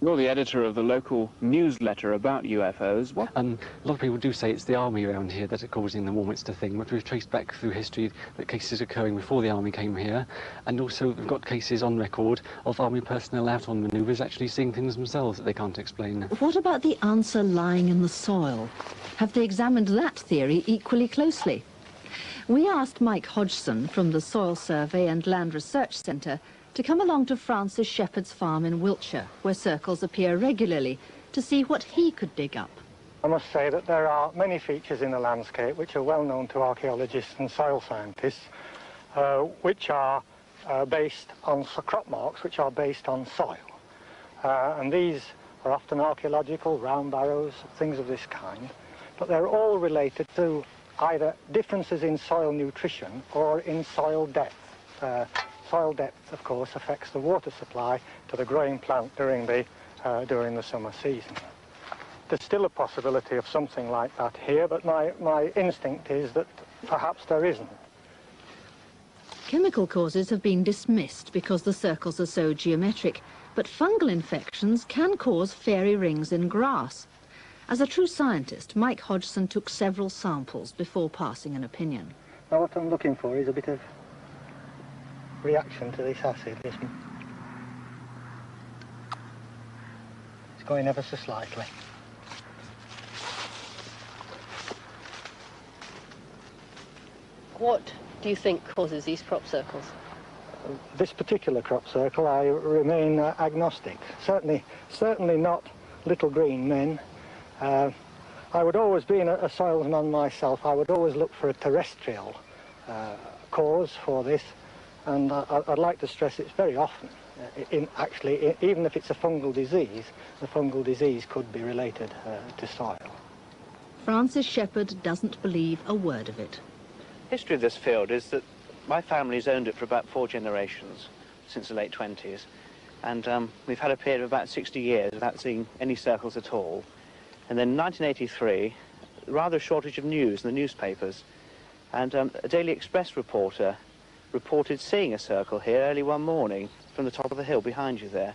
You're the editor of the local newsletter about UFOs. What? A lot of people do say it's the army around here that are causing the Warminster thing, but we've traced back through history that cases occurring before the army came here, and also we've got cases on record of army personnel out on manoeuvres actually seeing things themselves that they can't explain. What about the answer lying in the soil? Have they examined that theory equally closely? We asked Mike Hodgson from the Soil Survey and Land Research Centre to come along to Francis Shepherd's farm in Wiltshire, where circles appear regularly, to see what he could dig up. I must say that there are many features in the landscape which are well known to archaeologists and soil scientists, which are based on crop marks, which are based on soil. And these are often archaeological, round barrows, things of this kind, but they're all related to either differences in soil nutrition or in soil depth. Soil depth, of course, affects the water supply to the growing plant during the summer season. There's still a possibility of something like that here, but my instinct is that perhaps there isn't. Chemical causes have been dismissed because the circles are so geometric, but fungal infections can cause fairy rings in grass. As a true scientist, Mike Hodgson took several samples before passing an opinion. Now what I'm looking for is a bit of reaction to this acid. It's going ever so slightly. What do you think causes these crop circles? This particular crop circle, I remain agnostic. Certainly not little green men. I would always, being a soilsman myself, I would always look for a terrestrial cause for this, and I'd like to stress it's very often, even if it's a fungal disease, the fungal disease could be related to soil. Francis Shepherd doesn't believe a word of it. History of this field is that my family's owned it for about 4 generations, since the late 20s, and we've had a period of about 60 years without seeing any circles at all. And then in 1983, rather a shortage of news in the newspapers, and a Daily Express reporter reported seeing a circle here early one morning from the top of the hill behind you there.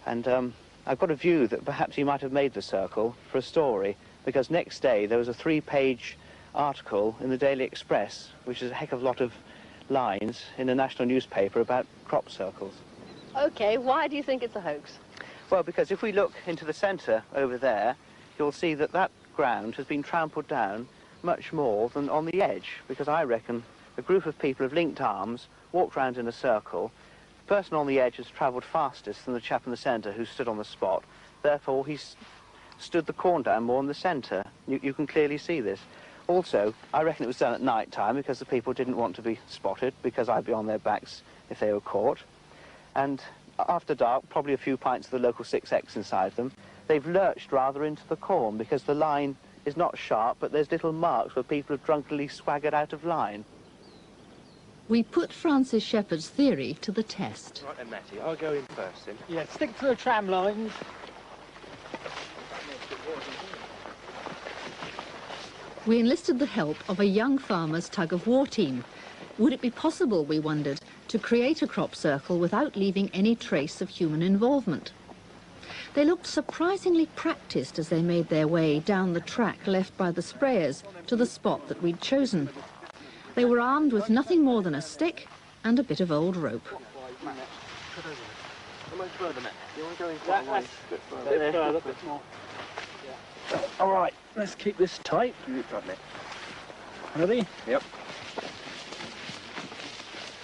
And I've got a view that perhaps he might have made the circle for a story, because next day there was a 3-page article in the Daily Express, which is a heck of a lot of lines in a national newspaper about crop circles. Okay, why do you think it's a hoax? Well, because if we look into the centre over there, you'll see that that ground has been trampled down much more than on the edge, because I reckon a group of people have linked arms, walked round in a circle. The person on the edge has travelled fastest than the chap in the centre who stood on the spot. Therefore, he's stood the corn down more in the centre. You can clearly see this. Also, I reckon it was done at night time because the people didn't want to be spotted, because I'd be on their backs if they were caught. And after dark, probably a few pints of the local 6X inside them, they've lurched rather into the corn because the line is not sharp, but there's little marks where people have drunkenly swaggered out of line. We put Francis Shepherd's theory to the test. Right then, Matty, I'll go in first then. Yeah, stick to the tram lines. We enlisted the help of a young farmer's tug-of-war team. Would it be possible, we wondered, to create a crop circle without leaving any trace of human involvement? They looked surprisingly practiced as they made their way down the track left by the sprayers to the spot that we'd chosen. They were armed with nothing more than a stick and a bit of old rope. All right, let's keep this tight. Ready? Yep.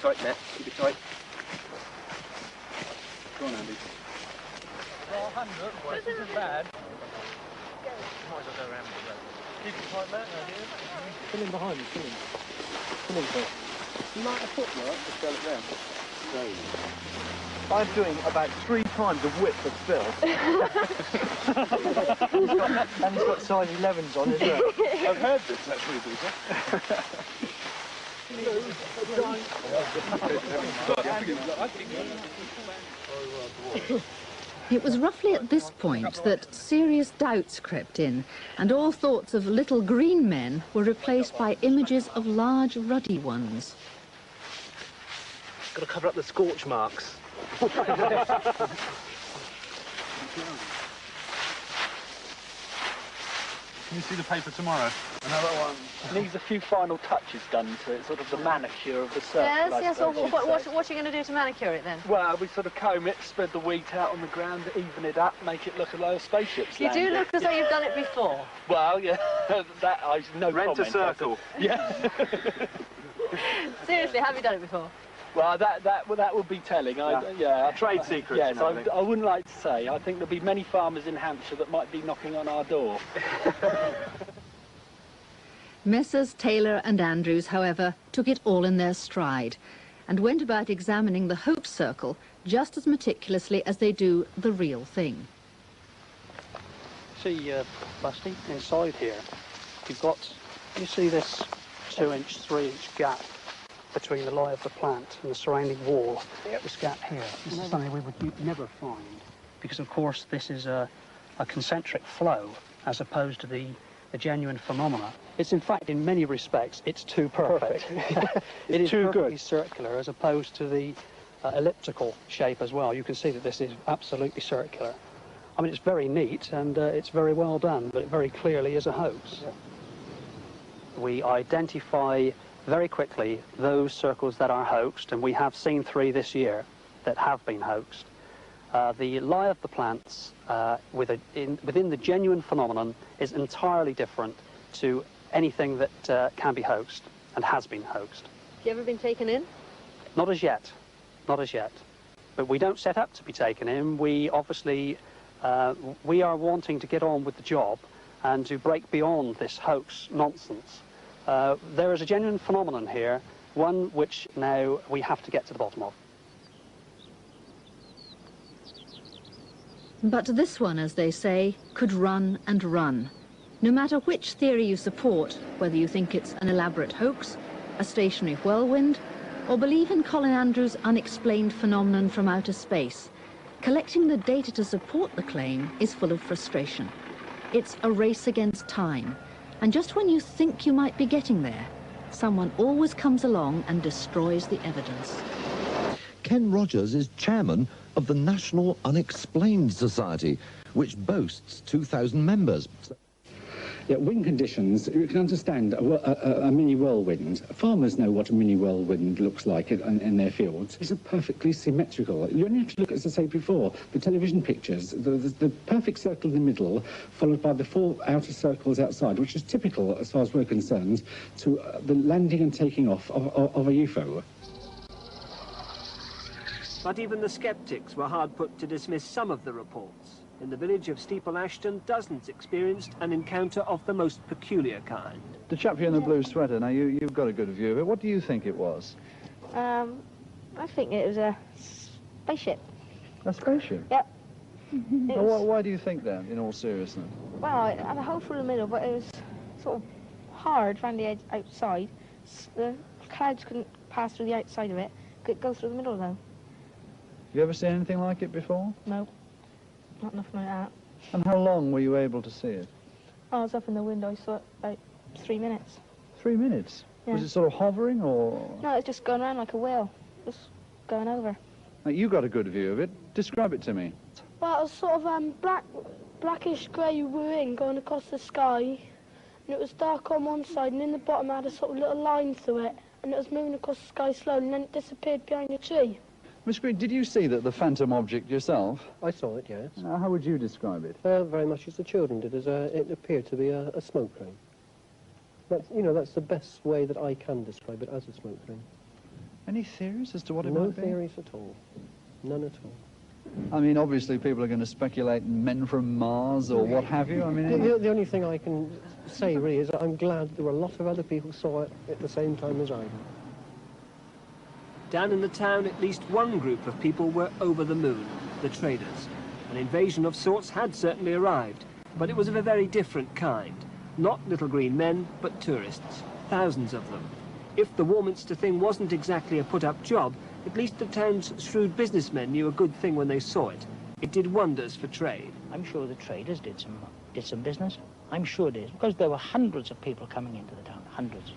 Tight, Matt. Keep it tight. Go on, Andy. 100, this isn't bad. Might as well go around the road. Keep it tight, Matt. Pull in behind me, pull in. Pull in first. You like a footwork? Just go it round. I'm doing about 3 times the width of Phil. And he's got size 11s on as well. I've heard this, actually, Peter. It was roughly at this point that serious doubts crept in, and all thoughts of little green men were replaced by images of large ruddy ones. Got to cover up the scorch marks. Can you see the paper tomorrow? Another one. Needs a few final touches done to it, sort of the manicure of the circle. Yes. Well, what are you going to do to manicure it then? Well, we sort of comb it, spread the wheat out on the ground, even it up, make it look as though a spaceship's landed. You do look as though you've done it before. Well, yeah, that I no Rent comment. a circle. Yeah. Seriously, have you done it before? Well, that would be telling. Yeah. Trade secrets. Yes, I wouldn't like to say. I think there'll be many farmers in Hampshire that might be knocking on our door. Messrs. Taylor and Andrews, however, took it all in their stride and went about examining the hoax circle just as meticulously as they do the real thing. See, Busty, inside here, you see this 2-inch, 3-inch gap between the lie of the plant and the surrounding wall. This gap here, this is something we would never find, because of course this is a concentric flow as opposed to the genuine phenomena. It's in fact, in many respects, it's too perfect. It is too perfectly circular as opposed to the elliptical shape as well. You can see that this is absolutely circular. I mean, it's very neat and it's very well done, but it very clearly is a hoax. We identify very quickly those circles that are hoaxed, and we have seen 3 this year that have been hoaxed. The lie of the plants within the genuine phenomenon is entirely different to anything that can be hoaxed and has been hoaxed. you ever been taken in? Not as yet. Not as yet. But we don't set up to be taken in. We obviously, we are wanting to get on with the job and to break beyond this hoax nonsense. There is a genuine phenomenon here, one which now we have to get to the bottom of. But this one, as they say, could run and run. No matter which theory you support, whether you think it's an elaborate hoax, a stationary whirlwind, or believe in Colin Andrews' unexplained phenomenon from outer space, collecting the data to support the claim is full of frustration. It's a race against time, and just when you think you might be getting there, someone always comes along and destroys the evidence. Ken Rogers is chairman of the National Unexplained Society, which boasts 2,000 members. Yeah, wind conditions, you can understand a mini whirlwind. Farmers know what a mini whirlwind looks like in their fields. It's perfectly symmetrical. You only have to look, as I said before, the television pictures, the perfect circle in the middle, followed by the 4 outer circles outside, which is typical, as far as we're concerned, to the landing and taking off of a UFO. But even the sceptics were hard put to dismiss some of the reports. In the village of Steeple Ashton, dozens experienced an encounter of the most peculiar kind. The chap here in the blue sweater, now you've got a good view of it. What do you think it was? I think it was a spaceship. A spaceship? Yep. Why do you think that, in all seriousness? Well, it had a hole through the middle, but it was sort of hard around the edge outside. The clouds couldn't pass through the outside of it. Could go through the middle, though. Have you ever seen anything like it before? No. Not nothing like that. And how long were you able to see it? I was up in the window, I saw it about 3 minutes. 3 minutes? Yeah. Was it sort of hovering, or...? No, it's just going around like a wheel, just going over. Now, you got a good view of it. Describe it to me. Well, it was sort of blackish grey ring going across the sky, and it was dark on one side, and in the bottom it had a sort of little line through it, and it was moving across the sky slowly, and then it disappeared behind a tree. Miss Green, did you see the phantom object yourself? I saw it, yes. How would you describe it? Very much as the children did, as it appeared to be a smoke ring. That's, you know, that's the best way that I can describe it, as a smoke ring. Any theories as to what it No might be? No theories at all. None at all. I mean, obviously people are going to speculate men from Mars or what have you. I mean, the only thing I can say really is that I'm glad there were a lot of other people who saw it at the same time as I did. Down in the town, at least one group of people were over the moon, the traders. An invasion of sorts had certainly arrived, but it was of a very different kind. Not little green men, but tourists, thousands of them. If the Warminster thing wasn't exactly a put-up job, at least the town's shrewd businessmen knew a good thing when they saw it. It did wonders for trade. I'm sure the traders did some business. I'm sure it is, because there were hundreds of people coming into the town, hundreds.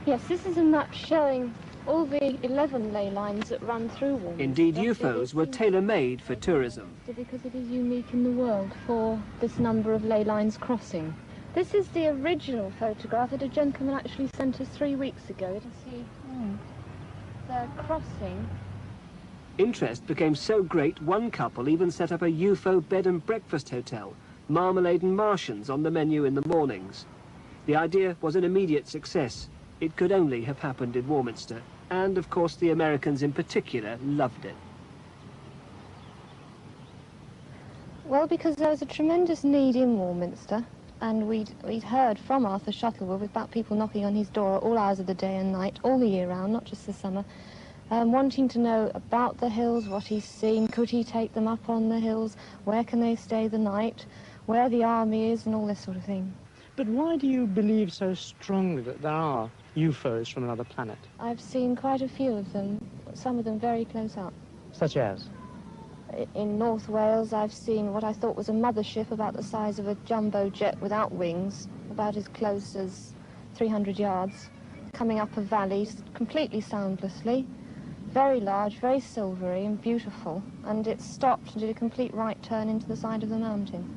Yes, this is a map showing all the 11 ley lines that run through Warminster. Indeed, UFOs were tailor-made for tourism. Because it is unique in the world for this number of ley lines crossing. This is the original photograph that a gentleman actually sent us 3 weeks ago to see the crossing. Interest became so great, one couple even set up a UFO bed and breakfast hotel, marmalade and Martians on the menu in the mornings. The idea was an immediate success. It could only have happened in Warminster, and of course the Americans in particular loved it. Well, because there was a tremendous need in Warminster, and we'd heard from Arthur Shuttleworth about people knocking on his door at all hours of the day and night, all the year round, not just the summer, wanting to know about the hills, what he's seen, could he take them up on the hills, where can they stay the night, where the army is, and all this sort of thing. But why do you believe so strongly that there are UFOs from another planet? I've seen quite a few of them, some of them very close up. Such as? In North Wales, I've seen what I thought was a mothership about the size of a jumbo jet without wings, about as close as 300 yards, coming up a valley completely soundlessly, very large, very silvery and beautiful, and it stopped and did a complete right turn into the side of the mountain.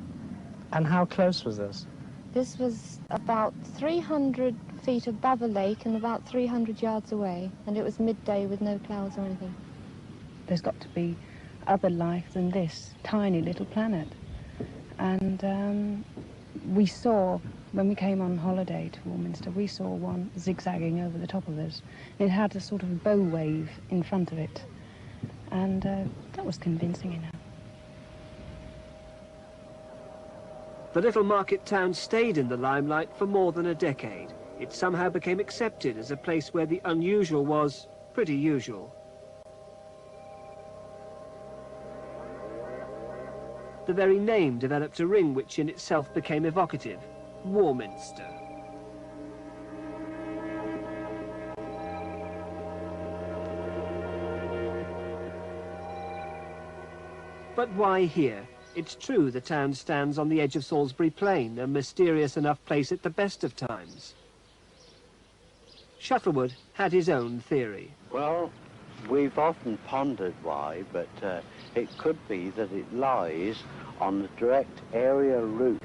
And how close was this? This was about 300 feet above a lake and about 300 yards away, and it was midday with no clouds or anything. There's got to be other life than this tiny little planet. And we saw when we came on holiday to Warminster, we saw one zigzagging over the top of us. It had a sort of bow wave in front of it, and that was convincing enough. The little market town stayed in the limelight for more than a decade. It somehow became accepted as a place where the unusual was pretty usual. The very name developed a ring which in itself became evocative: Warminster. But why here? It's true the town stands on the edge of Salisbury Plain, a mysterious enough place at the best of times. Shuttlewood had his own theory. Well, we've often pondered why, but it could be that it lies on the direct aerial route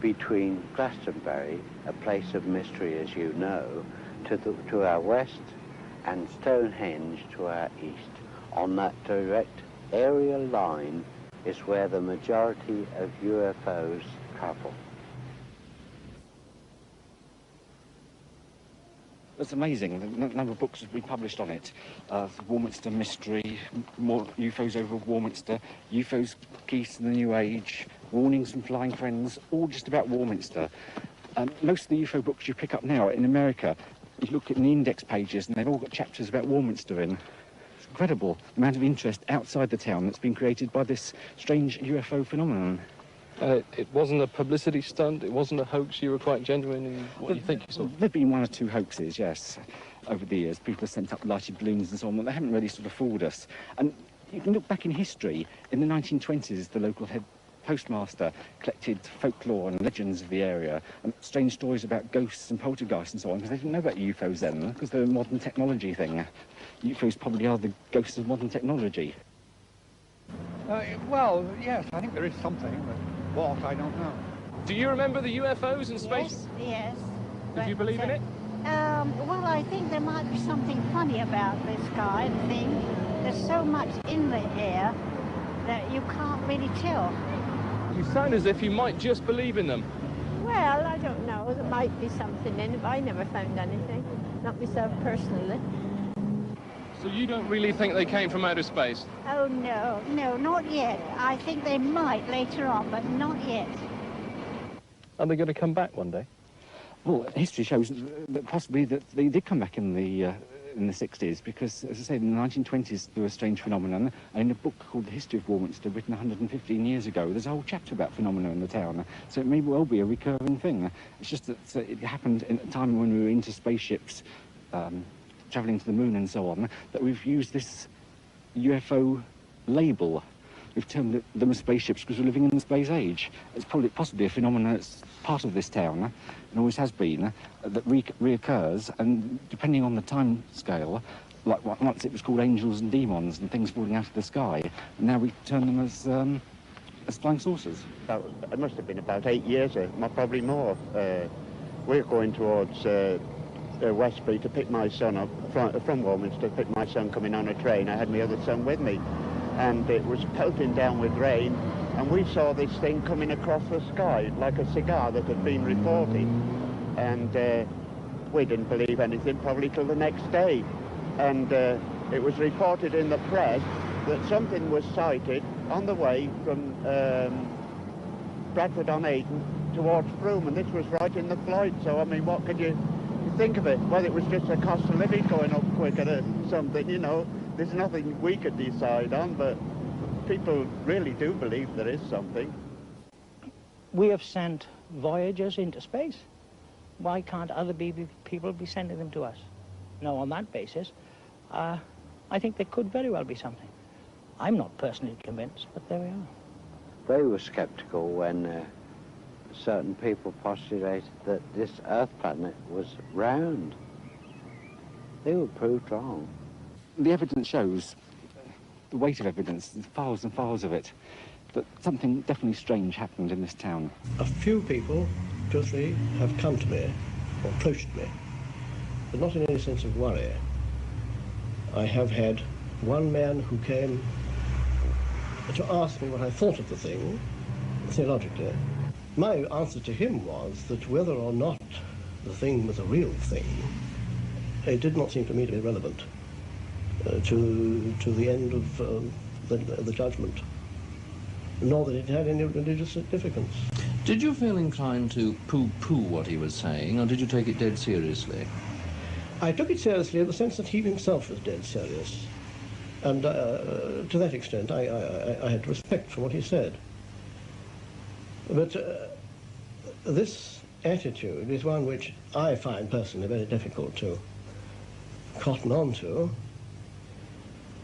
between Glastonbury, a place of mystery as you know, to our west, and Stonehenge to our east. On that direct aerial line is where the majority of UFOs travel. It's amazing, the number of books have been published on it. Warminster Mystery, more UFOs over Warminster, UFOs Geese in the New Age, Warnings from Flying Friends, all just about Warminster. Most of the UFO books you pick up now in America, you look at the index pages and they've all got chapters about Warminster in. It's incredible the amount of interest outside the town that's been created by this strange UFO phenomenon. It wasn't a publicity stunt, it wasn't a hoax, you were quite genuine in what you think you saw? There have been one or two hoaxes, yes, over the years. People have sent up lighted balloons and so on, but they haven't really sort of fooled us. And you can look back in history. In the 1920s, the local head postmaster collected folklore and legends of the area, and strange stories about ghosts and poltergeists and so on, because they didn't know about UFOs then, because they're a modern technology thing. UFOs probably are the ghosts of modern technology. Well, yes, I think there is something, but what, I don't know. Do you remember the UFOs in space? Yes. Did you believe in it? Well, I think there might be something funny about this guy thing. There's so much in the air that you can't really tell. You sound as if you might just believe in them. Well, I don't know. There might be something in it, but I never found anything. Not myself personally. So you don't really think they came from outer space? Oh, no. No, not yet. I think they might later on, but not yet. Are they going to come back one day? Well, history shows that possibly that they did come back in the 60s, because, as I say, in the 1920s there was a strange phenomenon, and in a book called The History of Warminster, written 115 years ago, there's a whole chapter about phenomena in the town, so it may well be a recurring thing. It's just that it happened in a time when we were into spaceships, travelling to the moon and so on, that we've used this UFO label. We've termed them as spaceships because we're living in the space age. It's probably possibly a phenomenon that's part of this town, and always has been, that reoccurs, and depending on the time scale, like once it was called angels and demons and things falling out of the sky, and now we term them as flying saucers. It must have been about 8 years, probably more. We're going towards Westbury to pick my son up, from Warminster, to pick my son coming on a train. I had my other son with me, and it was pelting down with rain, and we saw this thing coming across the sky like a cigar that had been reported, and we didn't believe anything probably till the next day, and it was reported in the press that something was sighted on the way from Bradford-on-Avon towards Frome, and this was right in the flight. So I mean, what could you think of it? Well, it was just a cost of living going up quicker or something, you know. There's nothing we could decide on, but people really do believe there is something. We have sent Voyagers into space. Why can't other people be sending them to us? Now, on that basis, I think there could very well be something. I'm not personally convinced, but there we are. They were sceptical when certain people postulated that this Earth planet was round. They were proved wrong. The evidence shows, the weight of evidence, there's files and files of it, that something definitely strange happened in this town. A few people, 2 or 3, have come to me, or approached me, but not in any sense of worry. I have had one man who came to ask me what I thought of the thing, theologically, My answer to him was that whether or not the thing was a real thing, it did not seem to me to be relevant to the end of the judgment, nor that it had any religious significance. Did you feel inclined to pooh-pooh what he was saying, or did you take it dead seriously? I took it seriously in the sense that he himself was dead serious, and to that extent I had respect for what he said. But this attitude is one which I find personally very difficult to cotton on to,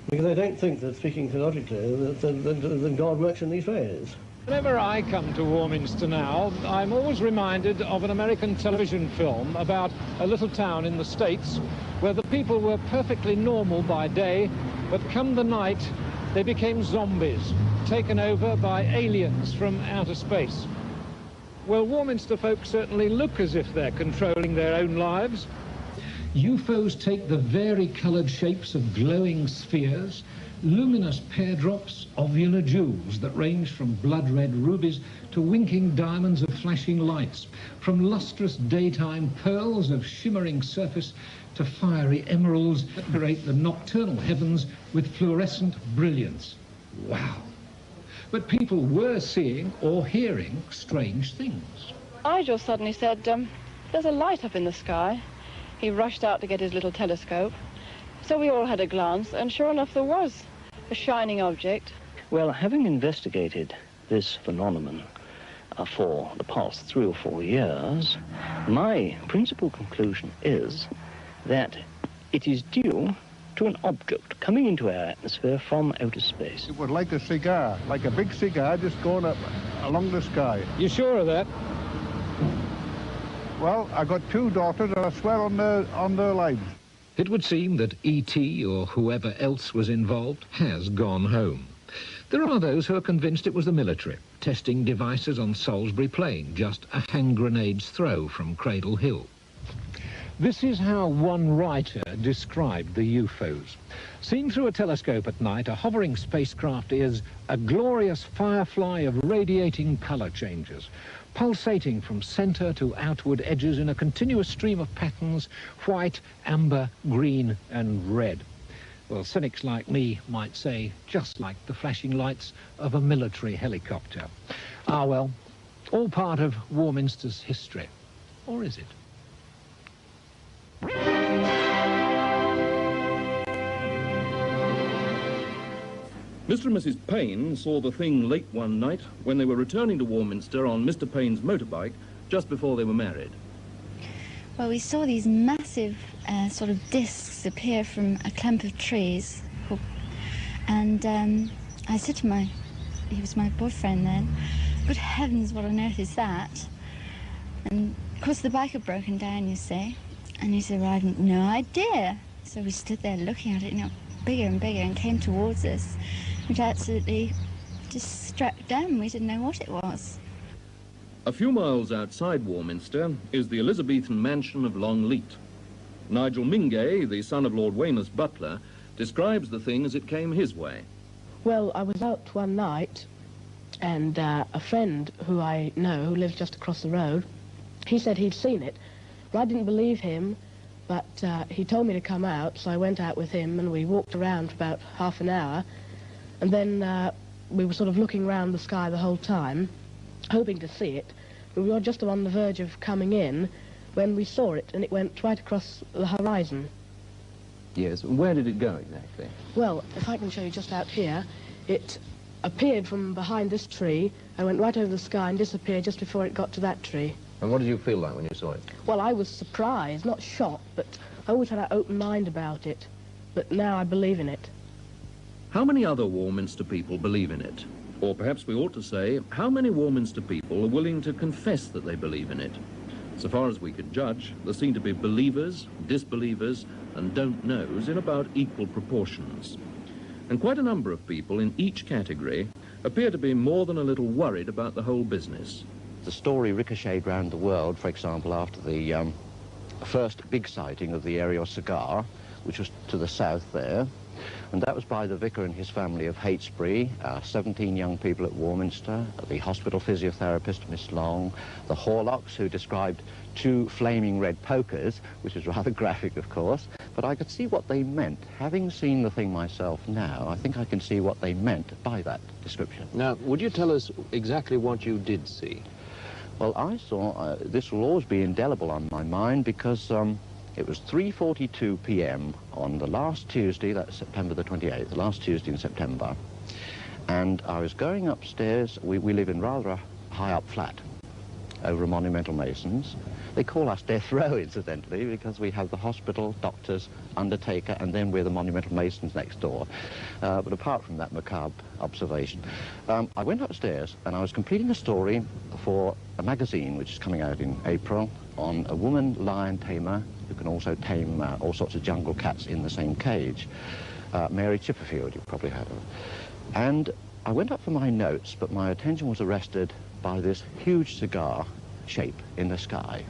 because I don't think that, speaking theologically, that God works in these ways. Whenever I come to Warminster now, I'm always reminded of an American television film about a little town in the States where the people were perfectly normal by day, but come the night, they became zombies, taken over by aliens from outer space. Well, Warminster folk certainly look as if they're controlling their own lives. UFOs take the vari-coloured shapes of glowing spheres, luminous pear drops, ovular jewels that range from blood-red rubies to winking diamonds of flashing lights, from lustrous daytime pearls of shimmering surface to fiery emeralds that decorate the nocturnal heavens with fluorescent brilliance. Wow! But people were seeing or hearing strange things. I just suddenly said, there's a light up in the sky. He rushed out to get his little telescope. So we all had a glance, and sure enough there was a shining object. Well, having investigated this phenomenon for the past 3 or 4 years, my principal conclusion is that it is due to an object coming into our atmosphere from outer space. It was like a cigar, like a big cigar just going up along the sky. You sure of that? Well, I got 2 daughters and I swear on their lives. It would seem that E.T. or whoever else was involved has gone home. There are those who are convinced it was the military, testing devices on Salisbury Plain, just a hand grenade's throw from Cradle Hill. This is how one writer described the UFOs. Seen through a telescope at night, a hovering spacecraft is a glorious firefly of radiating colour changes, pulsating from centre to outward edges in a continuous stream of patterns, white, amber, green and red. Well, cynics like me might say, just like the flashing lights of a military helicopter. Ah, well, all part of Warminster's history. Or is it? Mr. and Mrs. Payne saw the thing late one night when they were returning to Warminster on Mr. Payne's motorbike just before they were married. Well, we saw these massive sort of discs appear from a clump of trees, and I said to he was my boyfriend then, good heavens, what on earth is that? And of course the bike had broken down, you see, and he said, well, I had no idea. So we stood there looking at it, you know, bigger and bigger, and came towards us, which absolutely just struck down. We didn't know what it was. A few miles outside Warminster is the Elizabethan mansion of Longleat. Nigel Mingay, the son of Lord Weymouth's butler, describes the thing as it came his way. Well, I was out one night, and a friend who I know, who lives just across the road, he said he'd seen it. I didn't believe him, but he told me to come out, so I went out with him, and we walked around for about half an hour, and then we were sort of looking around the sky the whole time, hoping to see it. But we were just on the verge of coming in when we saw it, and it went right across the horizon. Yes, where did it go exactly? Well, if I can show you just out here, it appeared from behind this tree, and went right over the sky and disappeared just before it got to that tree. And what did you feel like when you saw it? Well, I was surprised, not shocked, but I always had an open mind about it. But now I believe in it. How many other Warminster people believe in it? Or perhaps we ought to say, how many Warminster people are willing to confess that they believe in it? So far as we can judge, there seem to be believers, disbelievers, and don't knows in about equal proportions. And quite a number of people in each category appear to be more than a little worried about the whole business. The story ricocheted around the world, for example, after the first big sighting of the aerial cigar, which was to the south there, And that was by the vicar and his family of Heytesbury, 17 young people at Warminster, the hospital physiotherapist, Miss Long, the Horlocks, who described 2 flaming red pokers, which is rather graphic, of course, but I could see what they meant. Having seen the thing myself now, I think I can see what they meant by that description. Now, would you tell us exactly what you did see? Well, I saw, this will always be indelible on my mind, because it was 3:42 p.m. on the last Tuesday, that's September the 28th, the last Tuesday in September, and I was going upstairs. We live in rather a high-up flat over a Monumental Masons. They call us Death Row, incidentally, because we have the hospital, doctors, undertaker, and then we're the Monumental Masons next door. But apart from that macabre observation, I went upstairs and I was completing a story for a magazine which is coming out in April on a woman lion tamer who can also tame all sorts of jungle cats in the same cage. Mary Chipperfield, you've probably heard of her. And I went up for my notes, but my attention was arrested by this huge cigar shape in the sky.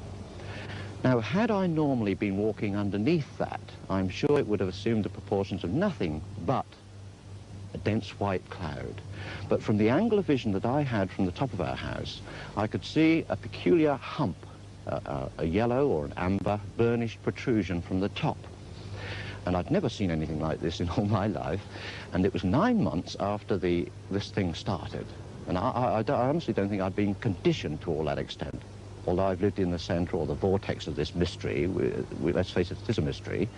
Now, had I normally been walking underneath that, I'm sure it would have assumed the proportions of nothing but a dense white cloud. But from the angle of vision that I had from the top of our house, I could see a peculiar hump, a yellow or an amber burnished protrusion from the top. And I'd never seen anything like this in all my life. And it was 9 months after this thing started. And I honestly don't think I'd been conditioned to all that extent. Although I've lived in the centre or the vortex of this mystery, let's face it, it is a mystery.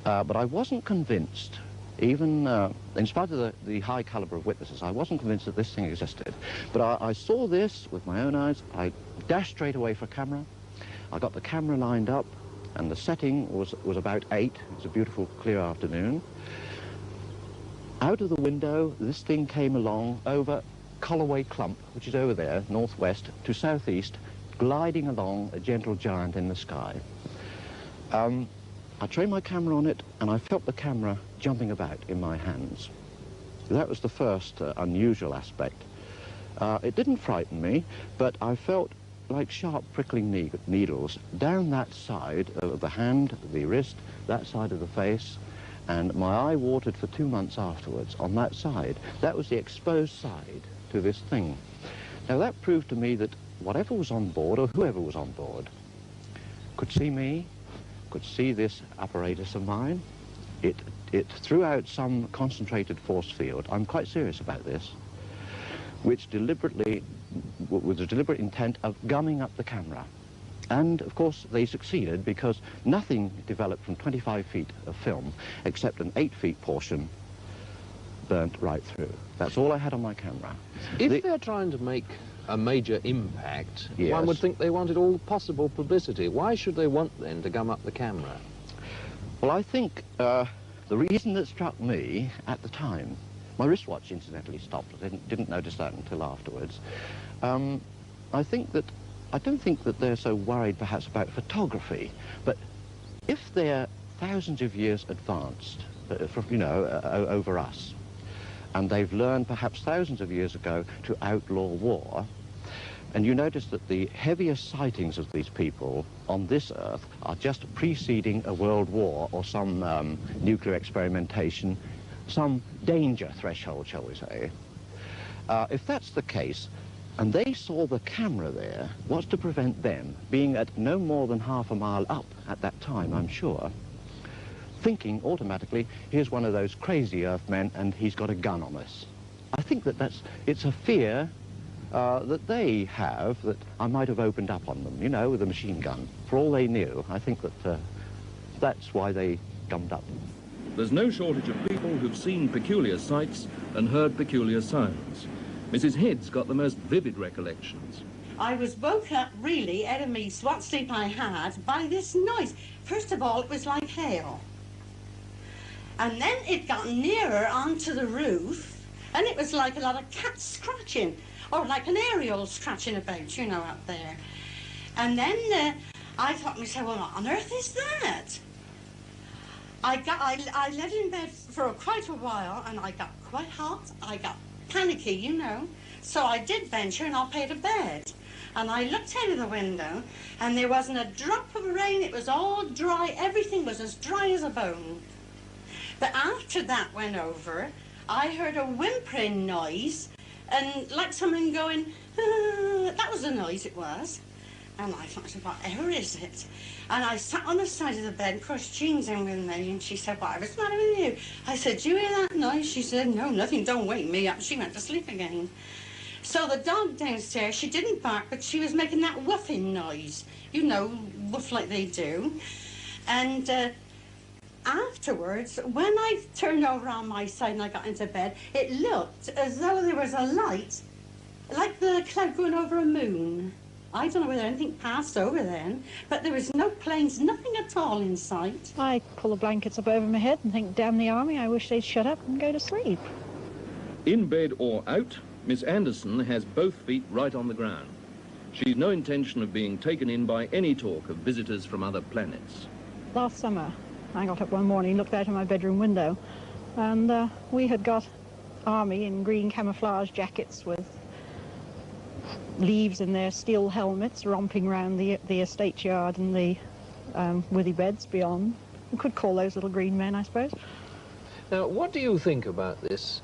But I wasn't convinced, even in spite of the high calibre of witnesses, I wasn't convinced that this thing existed. But I saw this with my own eyes. I dashed straight away for a camera. I got the camera lined up, and the setting was about 8. It was a beautiful, clear afternoon. Out of the window, this thing came along over Colloway Clump, which is over there, northwest to southeast, gliding along, a gentle giant in the sky. I trained my camera on it, and I felt the camera jumping about in my hands. That was the first unusual aspect. It didn't frighten me, but I felt like sharp prickling needles down that side of the hand, the wrist, that side of the face, and my eye watered for 2 months afterwards on that side. That was the exposed side to this thing. Now that proved to me that whatever was on board, or whoever was on board, could see me, could see this apparatus of mine. It threw out some concentrated force field, I'm quite serious about this, which deliberately, with the deliberate intent of gumming up the camera. And of course they succeeded, because nothing developed from 25 feet of film except an 8 feet portion burnt right through. That's all I had on my camera. If they're trying to make a major impact, yes, one would think they wanted all possible publicity. Why should they want then to gum up the camera? Well, I think the reason that struck me at the time, my wristwatch incidentally stopped. I didn't notice that until afterwards. I don't think that they're so worried perhaps about photography, but if they're thousands of years advanced, over us, and they've learned perhaps thousands of years ago to outlaw war, and you notice that the heaviest sightings of these people on this Earth are just preceding a world war or some nuclear experimentation, some danger threshold, shall we say. If that's the case, and they saw the camera there, what's to prevent them being at no more than half a mile up at that time, I'm sure, thinking automatically, here's one of those crazy Earthmen and he's got a gun on us. I think that it's a fear that they have, that I might have opened up on them, with a machine gun. For all they knew, I think that that's why they gummed up. There's no shortage of people who've seen peculiar sights and heard peculiar sounds. Mrs. Head's got the most vivid recollections. I was woke up really out of me what sleep I had by this noise. First of all, it was like hail. And then it got nearer onto the roof, and it was like a lot of cats scratching, or like an aerial scratching about, up there. And then I thought to myself, well, what on earth is that? I lay in bed for quite a while, and I got quite hot. I got panicky, So I did venture, and I paid to bed. And I looked out of the window, and there wasn't a drop of rain. It was all dry. Everything was as dry as a bone. But after that went over, I heard a whimpering noise, and like someone going, that was the noise it was. And I thought, whatever is it? And I sat on the side of the bed, of course Jean's in with me, and she said, whatever's the matter with you? I said, do you hear that noise? She said, no, nothing, don't wake me up. She went to sleep again. So the dog downstairs, she didn't bark, but she was making that woofing noise. You know, woof like they do. And afterwards, when I turned over on my side and I got into bed, it looked as though there was a light, like the cloud going over a moon. I don't know whether anything passed over then, but there was no planes, nothing at all in sight. I pull the blankets up over my head and think, damn the army, I wish they'd shut up and go to sleep. In bed or out, Miss Anderson has both feet right on the ground. She's no intention of being taken in by any talk of visitors from other planets. Last summer, I got up one morning, looked out of my bedroom window, and we had got army in green camouflage jackets with leaves in their steel helmets romping round the estate yard and the withy beds beyond. You could call those little green men, I suppose. Now, what do you think about this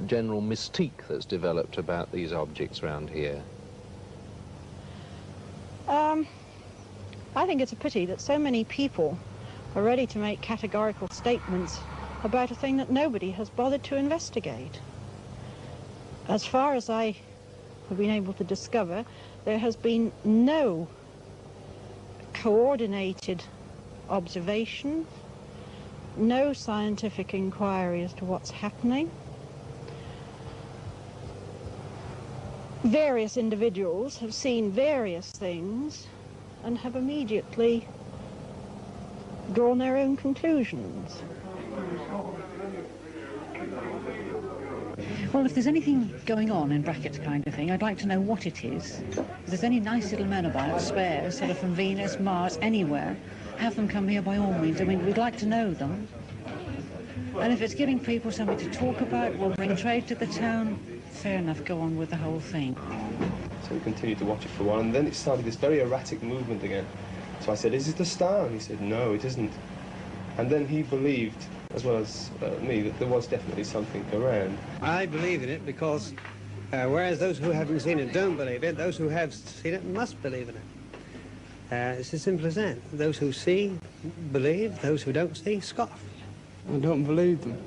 general mystique that's developed about these objects around here? I think it's a pity that so many people are ready to make categorical statements about a thing that nobody has bothered to investigate. As far as I have been able to discover, there has been no coordinated observation, no scientific inquiry as to what's happening. Various individuals have seen various things and have immediately drawn their own conclusions. Well, if there's anything going on in brackets kind of thing, I'd like to know what it is. If there's any nice little men about, spares, sort of from Venus, Mars, anywhere, have them come here by all means. I mean, we'd like to know them. And if it's giving people something to talk about, we'll bring trade to the town, fair enough, go on with the whole thing. So we continued to watch it for a while, and then it started this very erratic movement again. So I said, is it a star? And he said, no, it isn't. And then he believed, as well as me, that there was definitely something around. I believe in it because, whereas those who haven't seen it don't believe it, those who have seen it must believe in it. It's as simple as that. Those who see, believe. Those who don't see, scoff. I don't believe them.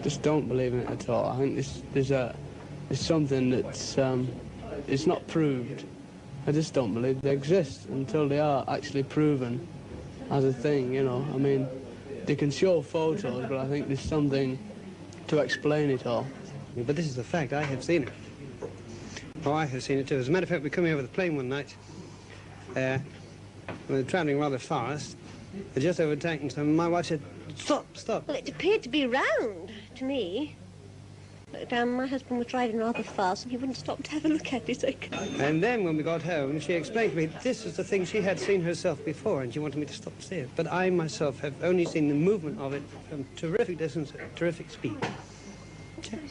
Just don't believe in it at all. I think there's something that's it's not proved. I just don't believe they exist until they are actually proven as a thing, you know. I mean, they can show photos, but I think there's something to explain it all. But this is a fact. I have seen it. Oh, I have seen it too. As a matter of fact, we come here with a plane one night. We were travelling rather fast. We're just overtaking some. My wife said, stop, stop. Well, it appeared to be round to me. My husband was driving rather fast and he wouldn't stop to have a look at it. And then when we got home, she explained to me this is the thing she had seen herself before and she wanted me to stop to see it. But I myself have only seen the movement of it from terrific distance at terrific speed.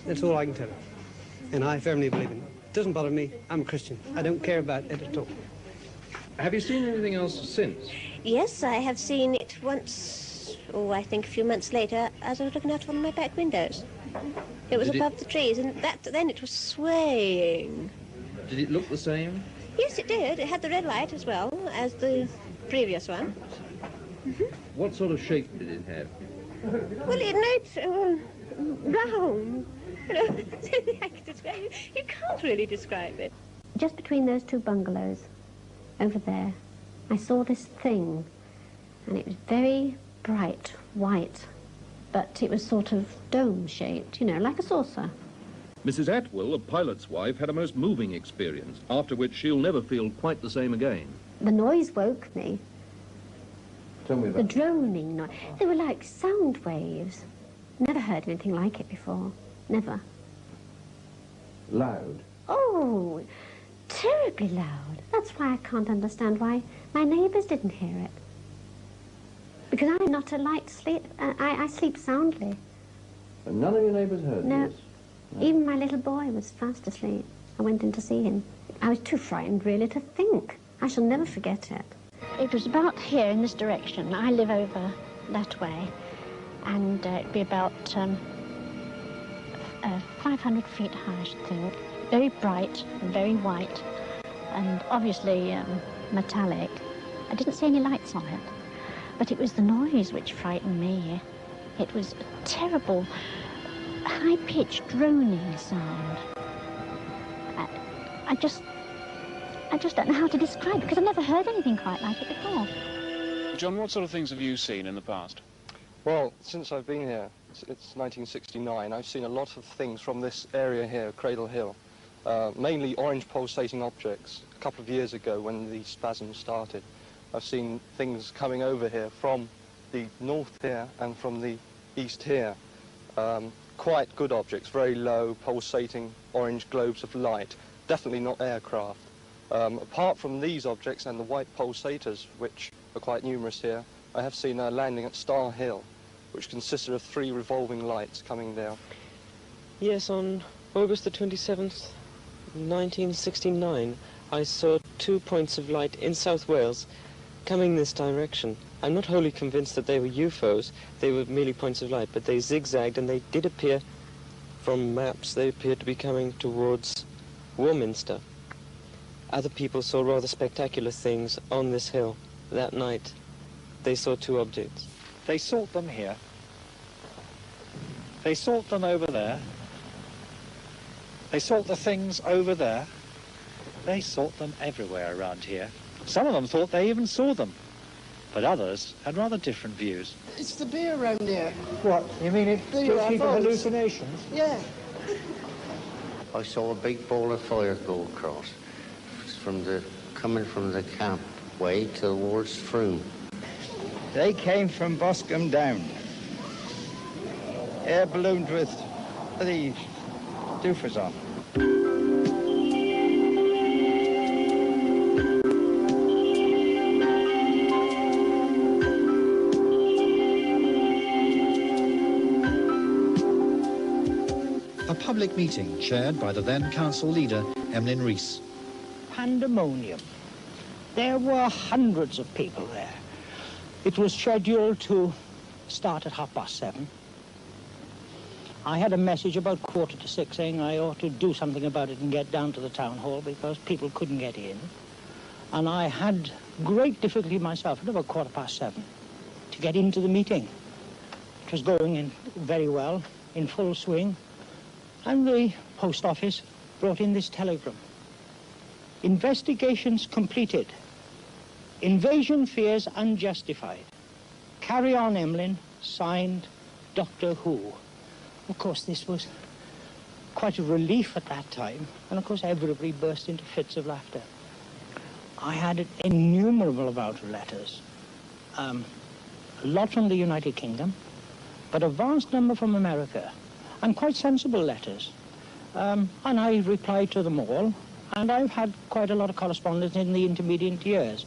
That's all I can tell you. And I firmly believe in it. It doesn't bother me. I'm a Christian. I don't care about it at all. Have you seen anything else since? Yes, I have seen it once, I think a few months later, as I was looking out one of my back windows. It was above the trees, and then it was swaying. Did it look the same? Yes, it did. It had the red light as well as the previous one. What sort of shape did it have? Well, it looked round. You know, I can describe it. You can't really describe it. Just between those two bungalows, over there, I saw this thing, and it was very bright white, but it was sort of dome-shaped, you know, like a saucer. Mrs. Atwill, a pilot's wife, had a most moving experience, after which she'll never feel quite the same again. The noise woke me. Tell me about the droning noise. They were like sound waves. Never heard anything like it before. Never. Loud? Oh, terribly loud. That's why I can't understand why my neighbours didn't hear it. Because I'm not a light sleep. I sleep soundly. And none of your neighbours heard No. this? Even my little boy was fast asleep. I went in to see him. I was too frightened, really, to think. I shall never forget it. It was about here in this direction. I live over that way. and it'd be about 500 feet high, I should think. Very bright and very white, and obviously metallic. I didn't see any lights on it, but it was the noise which frightened me. It was a terrible, high-pitched droning sound. I just don't know how to describe it, because I've never heard anything quite like it before. John, what sort of things have you seen in the past? Well, since I've been here, it's 1969, I've seen a lot of things from this area here, Cradle Hill. Mainly orange pulsating objects. A couple of years ago, when the spasm started, I've seen things coming over here from the north here and from the east here. Quite good objects, very low, pulsating orange globes of light. Definitely not aircraft. Apart from these objects and the white pulsators, which are quite numerous here, I have seen a landing at Star Hill, which consisted of 3 revolving lights coming down. Yes, on August the 27th, 1969, I saw 2 points of light in South Wales coming this direction. I'm not wholly convinced that they were UFOs, they were merely points of light, but they zigzagged and they did appear, from maps, they appeared to be coming towards Warminster. Other people saw rather spectacular things on this hill that night. They saw 2 objects. They sought them here. They sought them over there. They sought the things over there. They sought them everywhere around here. Some of them thought they even saw them, but others had rather different views. It's the beer around here. What? You mean it gives people UFOs. hallucinations? Yeah. I saw a big ball of fire go across coming from the camp way towards Froome. They came from Boscombe down. Air ballooned with the doofers on. A public meeting chaired by the then council leader, Emlyn Rees. Pandemonium. There were hundreds of people there. It was scheduled to start at 7:30. I had a message about 6:15 saying I ought to do something about it and get down to the town hall because people couldn't get in. And I had great difficulty myself at about 7:15 to get into the meeting. It was going in very well, in full swing. And the post office brought in this telegram. Investigations completed. Invasion fears unjustified. Carry on, Emlyn. Signed, Doctor Who. Of course, this was quite a relief at that time, and of course everybody burst into fits of laughter. I had an innumerable amount of letters. A lot from the United Kingdom, but a vast number from America, and quite sensible letters. And I replied to them all, and I've had quite a lot of correspondence in the intermediate years.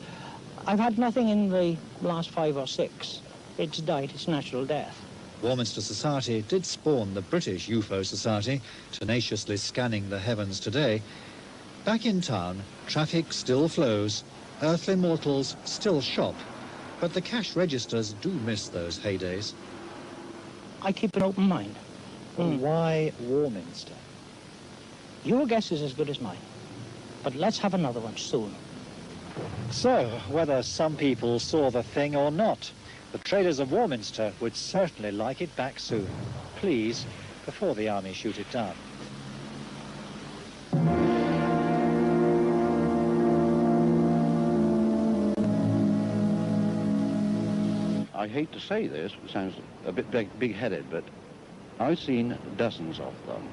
I've had nothing in the last 5 or 6. It's died its natural death. Warminster Society did spawn the British UFO Society, tenaciously scanning the heavens today. Back in town, traffic still flows, earthly mortals still shop, but the cash registers do miss those heydays. I keep an open mind. Why Warminster? Your guess is as good as mine, but let's have another one soon. So, whether some people saw the thing or not, the traders of Warminster would certainly like it back soon. Please, before the army shoot it down. I hate to say this, it sounds a bit big-headed, but I've seen dozens of them,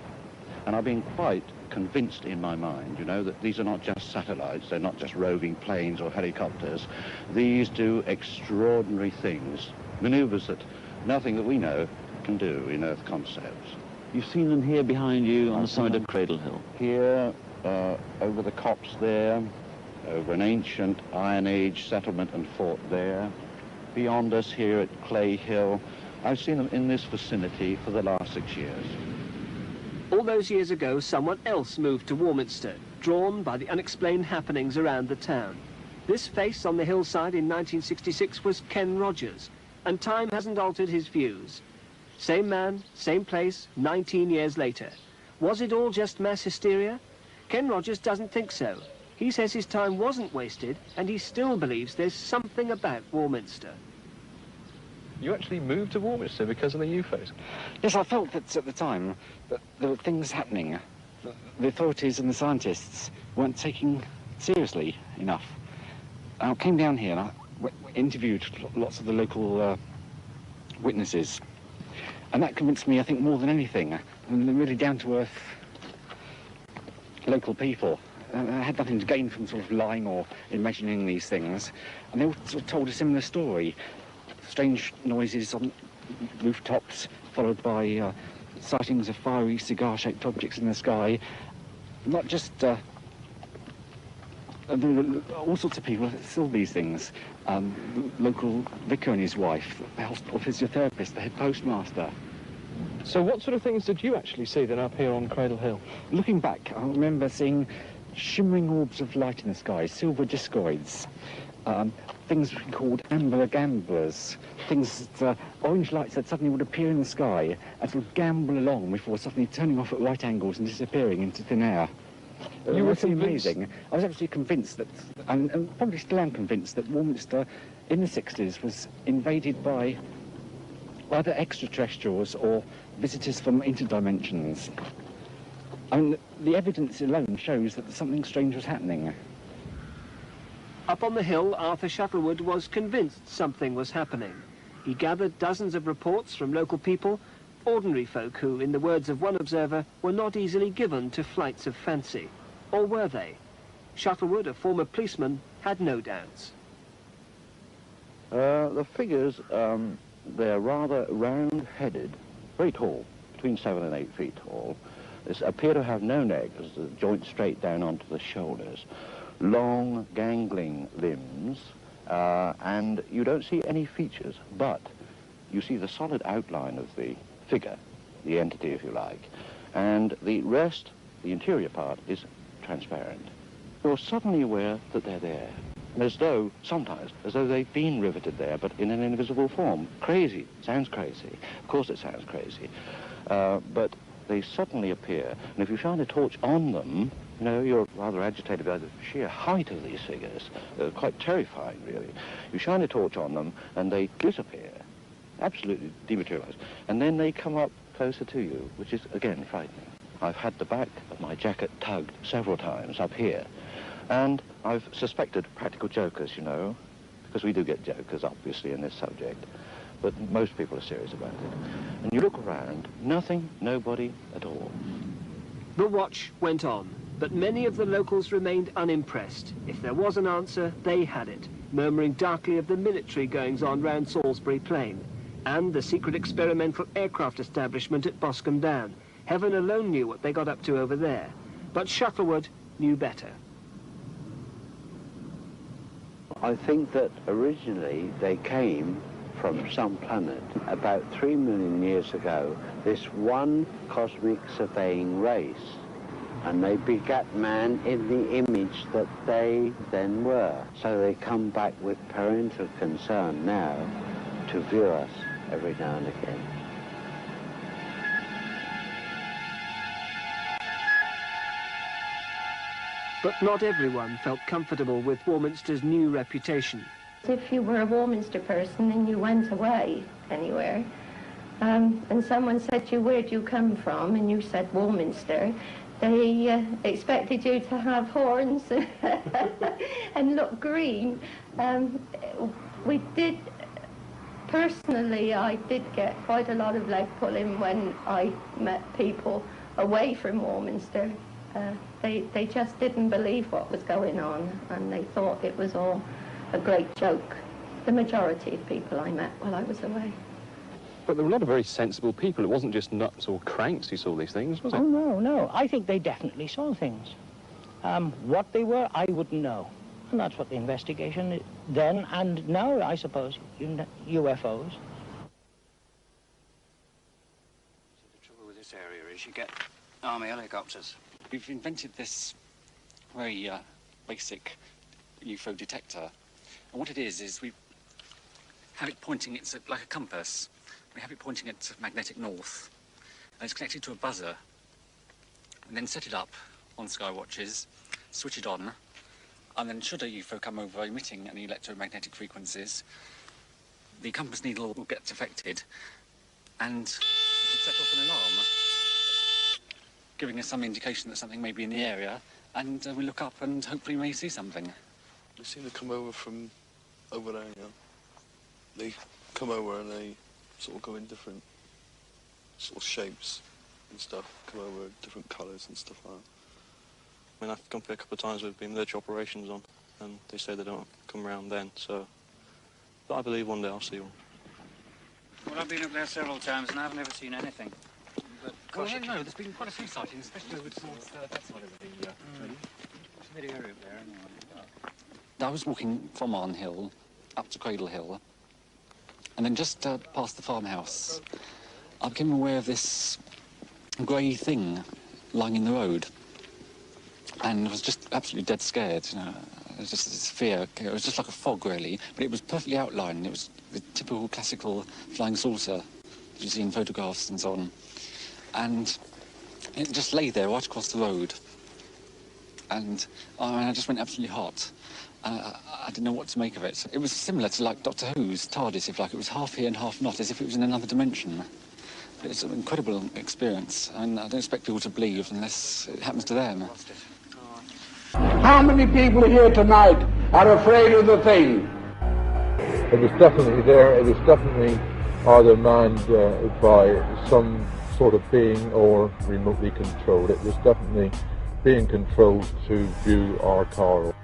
and I've been quite convinced in my mind, you know, that these are not just satellites, they're not just roving planes or helicopters. These do extraordinary things, maneuvers that nothing that we know can do in Earth concepts. You've seen them here behind you on the side of Cradle Hill? Here, over the copse there, over an ancient Iron Age settlement and fort there. Beyond us here at Clay Hill. I've seen them in this vicinity for the last 6 years. All those years ago, someone else moved to Warminster, drawn by the unexplained happenings around the town. This face on the hillside in 1966 was Ken Rogers, and time hasn't altered his views. Same man, same place, 19 years later. Was it all just mass hysteria? Ken Rogers doesn't think so. He says his time wasn't wasted, and he still believes there's something about Warminster. You actually moved to Warminster because of the UFOs? Yes, I felt that at the time that there were things happening. The authorities and the scientists weren't taking seriously enough. I came down here and I interviewed lots of the local witnesses, and that convinced me, I think, more than anything. And they're really down-to-earth local people. I had nothing to gain from sort of lying or imagining these things, and they all sort of told a similar story. Strange noises on rooftops, followed by sightings of fiery cigar-shaped objects in the sky. Not just there were all sorts of people that saw these things. The local vicar and his wife, the hospital physiotherapist, the head postmaster. So what sort of things did you actually see then up here on Cradle Hill? Looking back, I remember seeing shimmering orbs of light in the sky, silver discoids, things called amber gamblers, things that orange lights that suddenly would appear in the sky and sort of gamble along before suddenly turning off at right angles and disappearing into thin air. You were amazing. I was absolutely convinced that, and probably still am convinced, that Warminster in the 60s was invaded by either extraterrestrials or visitors from interdimensions. I mean, the evidence alone shows that something strange was happening. Up on the hill, Arthur Shuttlewood was convinced something was happening. He gathered dozens of reports from local people, ordinary folk who, in the words of one observer, were not easily given to flights of fancy. Or were they? Shuttlewood, a former policeman, had no doubts. The figures, they're rather round-headed, very tall, between 7 and 8 feet tall. They appear to have no neck, as the joints straight down onto the shoulders. Long, gangling limbs, and you don't see any features, but you see the solid outline of the figure, the entity, if you like, and the rest, the interior part, is transparent. You're suddenly aware that they're there, as though, sometimes, as though they've been riveted there, but in an invisible form. Crazy. Sounds crazy. Of course it sounds crazy. But they suddenly appear, and if you shine a torch on them, you know, you're rather agitated by the sheer height of these figures. They're quite terrifying, really. You shine a torch on them, and they disappear, absolutely dematerialize, and then they come up closer to you, which is, again, frightening. I've had the back of my jacket tugged several times up here, and I've suspected practical jokers, you know, because we do get jokers, obviously, in this subject, but most people are serious about it. And you look around, nothing, nobody at all. The watch went on, but many of the locals remained unimpressed. If there was an answer, they had it, murmuring darkly of the military goings-on round Salisbury Plain, and the secret experimental aircraft establishment at Boscombe Down. Heaven alone knew what they got up to over there. But Shuttlewood knew better. I think that originally they came from some planet about 3 million years ago, this one cosmic surveying race, and they begat man in the image that they then were. So they come back with parental concern now to view us every now and again. But not everyone felt comfortable with Warminster's new reputation. If you were a Warminster person and you went away anywhere, and someone said to you, where do you come from? And you said Warminster, they expected you to have horns and look green. We did, personally, I did get quite a lot of leg pulling when I met people away from Warminster. They just didn't believe what was going on, and they thought it was all a great joke. The majority of people I met while I was away. But there were a lot of very sensible people. It wasn't just nuts or cranks who saw these things, was it? Oh, no, no. I think they definitely saw things. What they were, I wouldn't know. And that's what the investigation then and now, I suppose, UFOs. The trouble with this area is you get army helicopters. We've invented this very basic UFO detector. And what it is we have it pointing, it's like a compass. we have it pointing at magnetic north, and it's connected to a buzzer, and then set it up on skywatches, switch it on, and then should a UFO come over emitting any electromagnetic frequencies, the compass needle will get affected, and it'll set off an alarm, giving us some indication that something may be in the area, and we look up and hopefully may see something. They seem to come over from over there, you know. They come over and they sort of go in different sort of shapes and stuff, come over different colours and stuff like that. I mean, I've come here a couple of times with been military operations on, and they say they don't come around then, so... But I believe one day I'll see one. Well, I've been up there several times and I've never seen anything. But, well, I don't know, there's been quite a few sightings, especially over towards that side of the tree. It's a bit area up there, anyway. I was walking from Arn Hill up to Cradle Hill, and then just past the farmhouse, I became aware of this grey thing lying in the road, and I was just absolutely dead scared, you know. It was just this fear. It was just like a fog, really, but it was perfectly outlined. It was the typical classical flying saucer that you see in photographs and so on. And it just lay there right across the road. And I just went absolutely hot. I didn't know what to make of it. It was similar to, like, Doctor Who's TARDIS, if like. It was half here and half not, as if it was in another dimension. It's an incredible experience, and I don't expect people to believe unless it happens to them. How many people here tonight are afraid of the thing? It was definitely there. It was definitely either manned by some sort of being or remotely controlled. It was definitely being controlled to view our car.